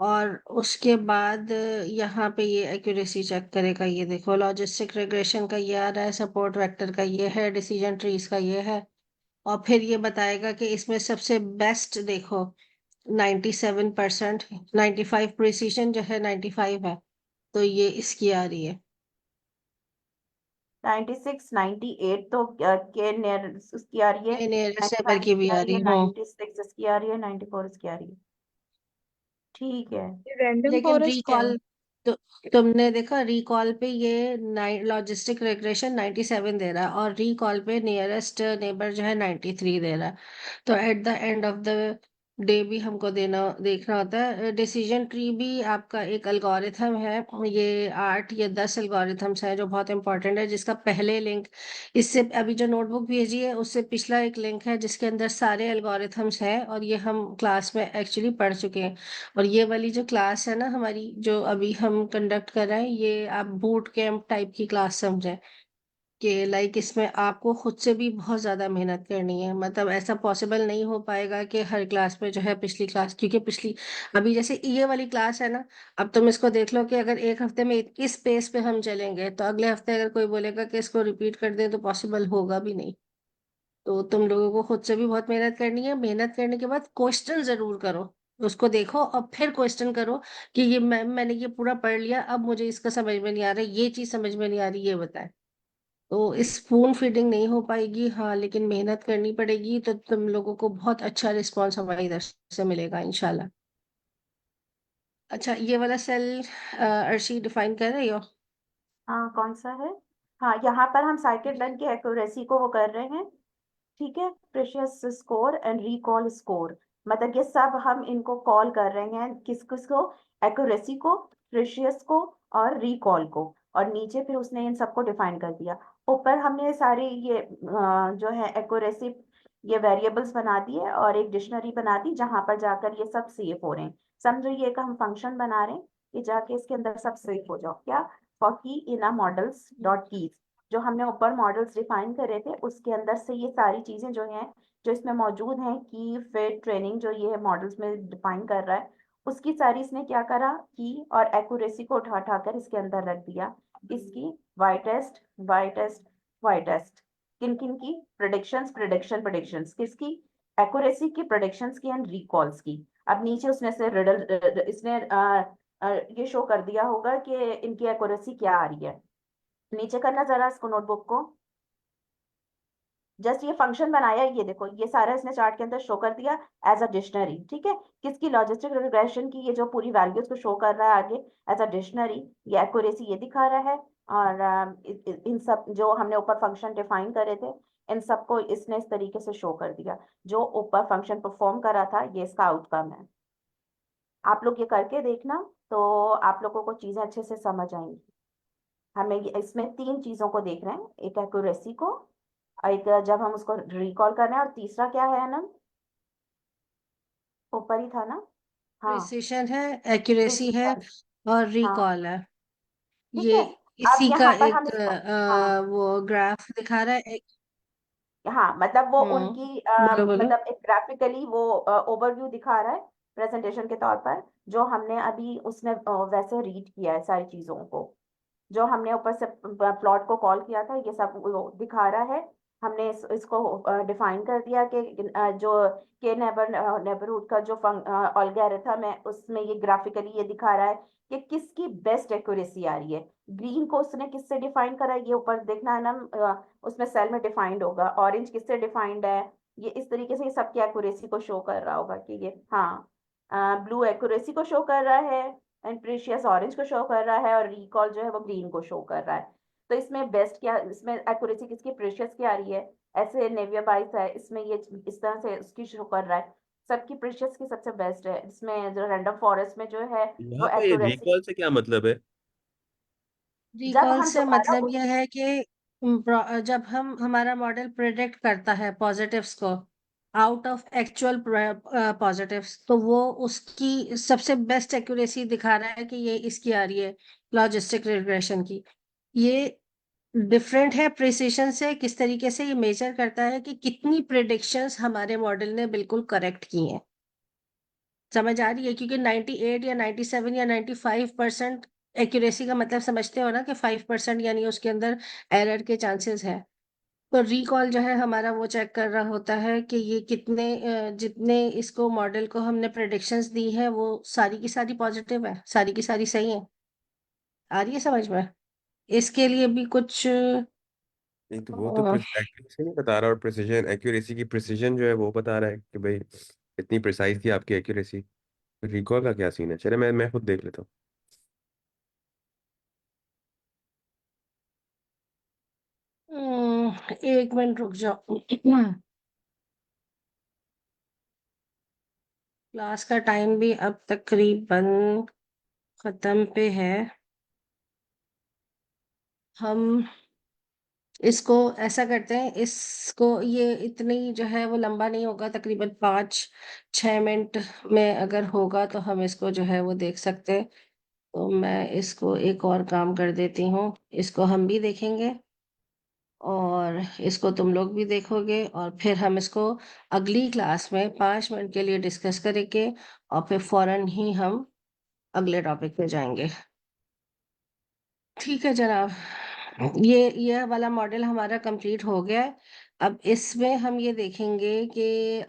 और उसके बाद यहाँ पे ये एक्यूरेसी चेक करेगा। ये देखो, लॉजिस्टिक रिग्रेशन का ये आ रहा है, सपोर्ट वेक्टर का ये है, डिसीजन ट्रीज का ये है। और फिर ये बताएगा कि इसमें सबसे बेस्ट देखो, 97%, 95 प्रिसीजन जो है 95 है, तो ये इसकी आ रही है। 96 98 तो के नियर उसकी आ रही है। ये नियरेस्ट नेबर 95 की इसकी भी आ आ रही रही है, है। 96 इसकी आ रही है, 94 इसकी आ रही है। ठीक है। रैंडम लेकिन फॉरेस्ट क्या है? रिकॉल, तो तुमने देखा रिकॉल पे ये लॉजिस्टिक रिग्रेशन 97 दे रहा है, और रिकॉल पे नियरेस्ट नेबर जो है 93 दे रहा है। तो at the end of the day भी हमको देखना होता है। डिसीजन ट्री भी आपका एक एल्गोरिथम है। ये 8 या 10 एल्गोरिथम्स हैं जो बहुत इंपॉर्टेंट है, जिसका पहले लिंक इससे अभी जो नोटबुक भेजी है उससे पिछला एक लिंक है जिसके अंदर सारे एल्गोरिथम्स हैं, और ये हम क्लास में एक्चुअली पढ़ चुके हैं। और ये वाली जो क्लास है ना हमारी, जो अभी हम कंडक्ट कर रहे हैं, ये आप बूट कैंप टाइप की क्लास समझें। कि लाइक इसमें आपको खुद से भी बहुत ज्यादा मेहनत करनी है। मतलब ऐसा पॉसिबल नहीं हो पाएगा कि हर क्लास में जो है पिछली क्लास, क्योंकि पिछली, अभी जैसे ये वाली क्लास है ना, अब तुम इसको देख लो कि अगर एक हफ्ते में इस पेस पे हम चलेंगे तो अगले हफ्ते अगर कोई बोलेगा कि इसको रिपीट कर दे तो पॉसिबल होगा भी नहीं। तो तुम लोगों को खुद से भी बहुत मेहनत करनी है। मेहनत करने के बाद क्वेश्चन जरूर करो, उसको देखो और फिर क्वेश्चन करो कि ये मैंने ये पूरा पढ़ लिया, अब मुझे इसका समझ में नहीं आ रहा, ये चीज समझ में नहीं आ रही, ये बताए। तो इस स्पून फीडिंग नहीं हो पाएगी, हाँ, लेकिन मेहनत करनी पड़ेगी, तो तुम लोगों को बहुत अच्छा रिस्पॉन्स हमारी तरफ से मिलेगा इंशाल्लाह। अच्छा, ये वाला सेल अर्शी डिफाइन कर रही हो? हाँ, कौन सा है? हाँ, यहाँ पर हम साइकिल की एक्यूरेसी को वो कर रहे हैं। ठीक है, precious score and recall score, मतलब ये सब हम इनको कॉल कर रहे हैं, किस किस को? एक्यूरेसी को, प्रेशियस को और रिकॉल को। और नीचे फिर उसने इन सबको डिफाइन कर दिया। ऊपर हमने सारी ये जो है एक्यूरेसी, ये वेरिएबल्स बना दिए और एक डिक्शनरी बना दी जहां पर जाकर ये सब सेव हो रहे हैं। समझो ये एक हम फंक्शन बना रहे हैं कि जाके इसके अंदर सब सेव हो जाओ। क्या? फॉर की इन आ मॉडल्स डॉट कीज, जो हमने ऊपर मॉडल्स डिफाइन करे थे उसके अंदर से ये सारी चीजें जो हैं, जो इसमें मौजूद हैं, की फिट ट्रेनिंग, जो ये मॉडल्स में डिफाइन कर रहा है, उसकी सारी इसने क्या करा, की और एक्यूरेसी को उठा उठा कर इसके अंदर रख दिया। इसकी Y test, Y test, Y test, किन किन की? प्रिडिक्शंस, प्रिडिक्शंस किसकी? एक्यूरेसी की, प्रिडिक्शंस की एंड रिकॉल्स की। अब नीचे उसने से रिडल इसने ये शो कर दिया होगा कि इनकी एक्यूरेसी क्या आ रही है। नीचे करना जरा इसको, नोटबुक को। जस्ट ये फंक्शन बनाया है, ये देखो ये सारा इसने चार्ट के अंदर शो कर दिया एज अ डिक्शनरी। ठीक है, किसकी? लॉजिस्टिक रिग्रेशन की, ये जो पूरी वैल्यूज को शो कर रहा है आगे एज अ डिक्शनरी। ये एक्यूरेसी ये दिखा रहा है। और इन सब जो हमने ऊपर फंक्शन डिफाइन करे थे, इन सबको इसने इस तरीके से शो कर दिया। जो ऊपर फंक्शन परफॉर्म करा था, ये इसका आउटकम है। आप लोग ये करके देखना, तो आप लोगों को चीजें अच्छे से समझ आएंगी। हमें इसमें तीन चीजों को देख रहे हैं, एक एक्यूरेसी को, एक जब हम उसको रिकॉल कर रहे हैं, और तीसरा क्या है अनंत? ऊपर ही था ना? हाँ, प्रिसिशन है, एक्यूरेसी है प्रिसीजन। और हाँ, रिकॉल है। ठीक ये है। अब इसी का यहाँ पर हम एक इसको, हाँ, वो ग्राफ दिखा रहा है हाँ, मतलब वो हम्म, उनकी बोलो बोलो। मतलब एक ग्राफिकली वो ओवरव्यू दिखा रहा है प्रेजेंटेशन के तौर पर, जो हमने अभी उसने वैसे रीड किया है सारी चीजों को। जो हमने ऊपर से प्लॉट को कॉल किया था, ये सब वो दिखा रहा है। हमने इसको डिफाइन कर दिया कि जो के नेबरहुड का जो अलगोरिथम है, उसमें ये ग्राफिकली ये दिखा रहा है कि किसकी बेस्ट एक्यूरेसी आ रही है। ग्रीन को उसने किससे डिफाइन करा है, ये ऊपर देखना है ना, उसमें सेल में डिफाइंड होगा। ऑरेंज किससे डिफाइंड है? ये इस तरीके से ये सबकी एक्यूरेसी को शो कर रहा होगा कि ये, हाँ, ब्लू एक्यूरेसी को शो कर रहा है, एंड प्रीशियस ऑरेंज को शो कर रहा है, और रिकॉल जो है वो ग्रीन को शो कर रहा है। तो इसमें बेस्ट क्या, इसमें एक्यूरेसी किसकी, प्रीशियस की आ रही है? ऐसे नेविया बाइस है, इसमें ये इस तरह से उसकी शो कर रहा है। सबकी प्रीशियस की सबसे बेस्ट है। इसमें जो रैंडम फॉरेस्ट में जो है वो यहाँ पे एक्यूरेसी, रिकॉल से क्या मतलब है? जब रिकॉल हम से दोबारा मतलब उस, यह है कि जब हम हमारा मॉडल प्रेडिक्ट करता है पॉजिटिव्स को आउट ऑफ एक्चुअल पॉजिटिव्स, तो वो उसकी सबसे बेस्ट एक्यूरेसी दिखा रहा है कि ये इसकी आ रही है लॉजिस्टिक रिग्रेशन की। ये डिफरेंट है प्रिसिशन से। किस तरीके से ये मेजर करता है कि कितनी प्रिडिक्शंस हमारे मॉडल ने बिल्कुल करेक्ट की हैं। समझ आ रही है? क्योंकि 98 या 97 या 95% एक्यूरेसी का मतलब समझते हो ना, कि 5% यानी उसके अंदर एरर के चांसेस है। तो रिकॉल जो है हमारा वो चेक कर रहा होता है कि ये कितने जितने इसको मॉडल को हमने प्रेडिक्शंस दी है वो सारी की सारी पॉजिटिव है, सारी की सारी सही है। आ रही है समझ में? इसके लिए भी कुछ नहीं तो वो तो एक्यूरेसी नहीं बता रहा, और प्रिसीजन, एक्यूरेसी की प्रिसीजन जो है वो बता रहा है कि भाई इतनी प्रिसाइज थी आपकी एक्यूरेसी। रिकॉल का क्या सीन है? चले मैं खुद देख लेता हूँ। एक मिनट रुक जाओ। क्लास का टाइम भी अब तकरीबन खत्म पे है। हम इसको ऐसा करते हैं, इसको ये इतनी जो है वो लंबा नहीं होगा, तकरीबन 5-6 मिनट में अगर होगा तो हम इसको जो है वो देख सकते हैं। तो मैं इसको एक और काम कर देती हूँ, इसको हम भी देखेंगे और इसको तुम लोग भी देखोगे, और फिर हम इसको अगली क्लास में 5 मिनट के लिए डिस्कस करेंगे और फिर फौरन ही हम अगले टॉपिक पे जाएंगे। ठीक है जनाब, ये वाला मॉडल हमारा कंप्लीट हो गया है। अब इसमें हम ये देखेंगे कि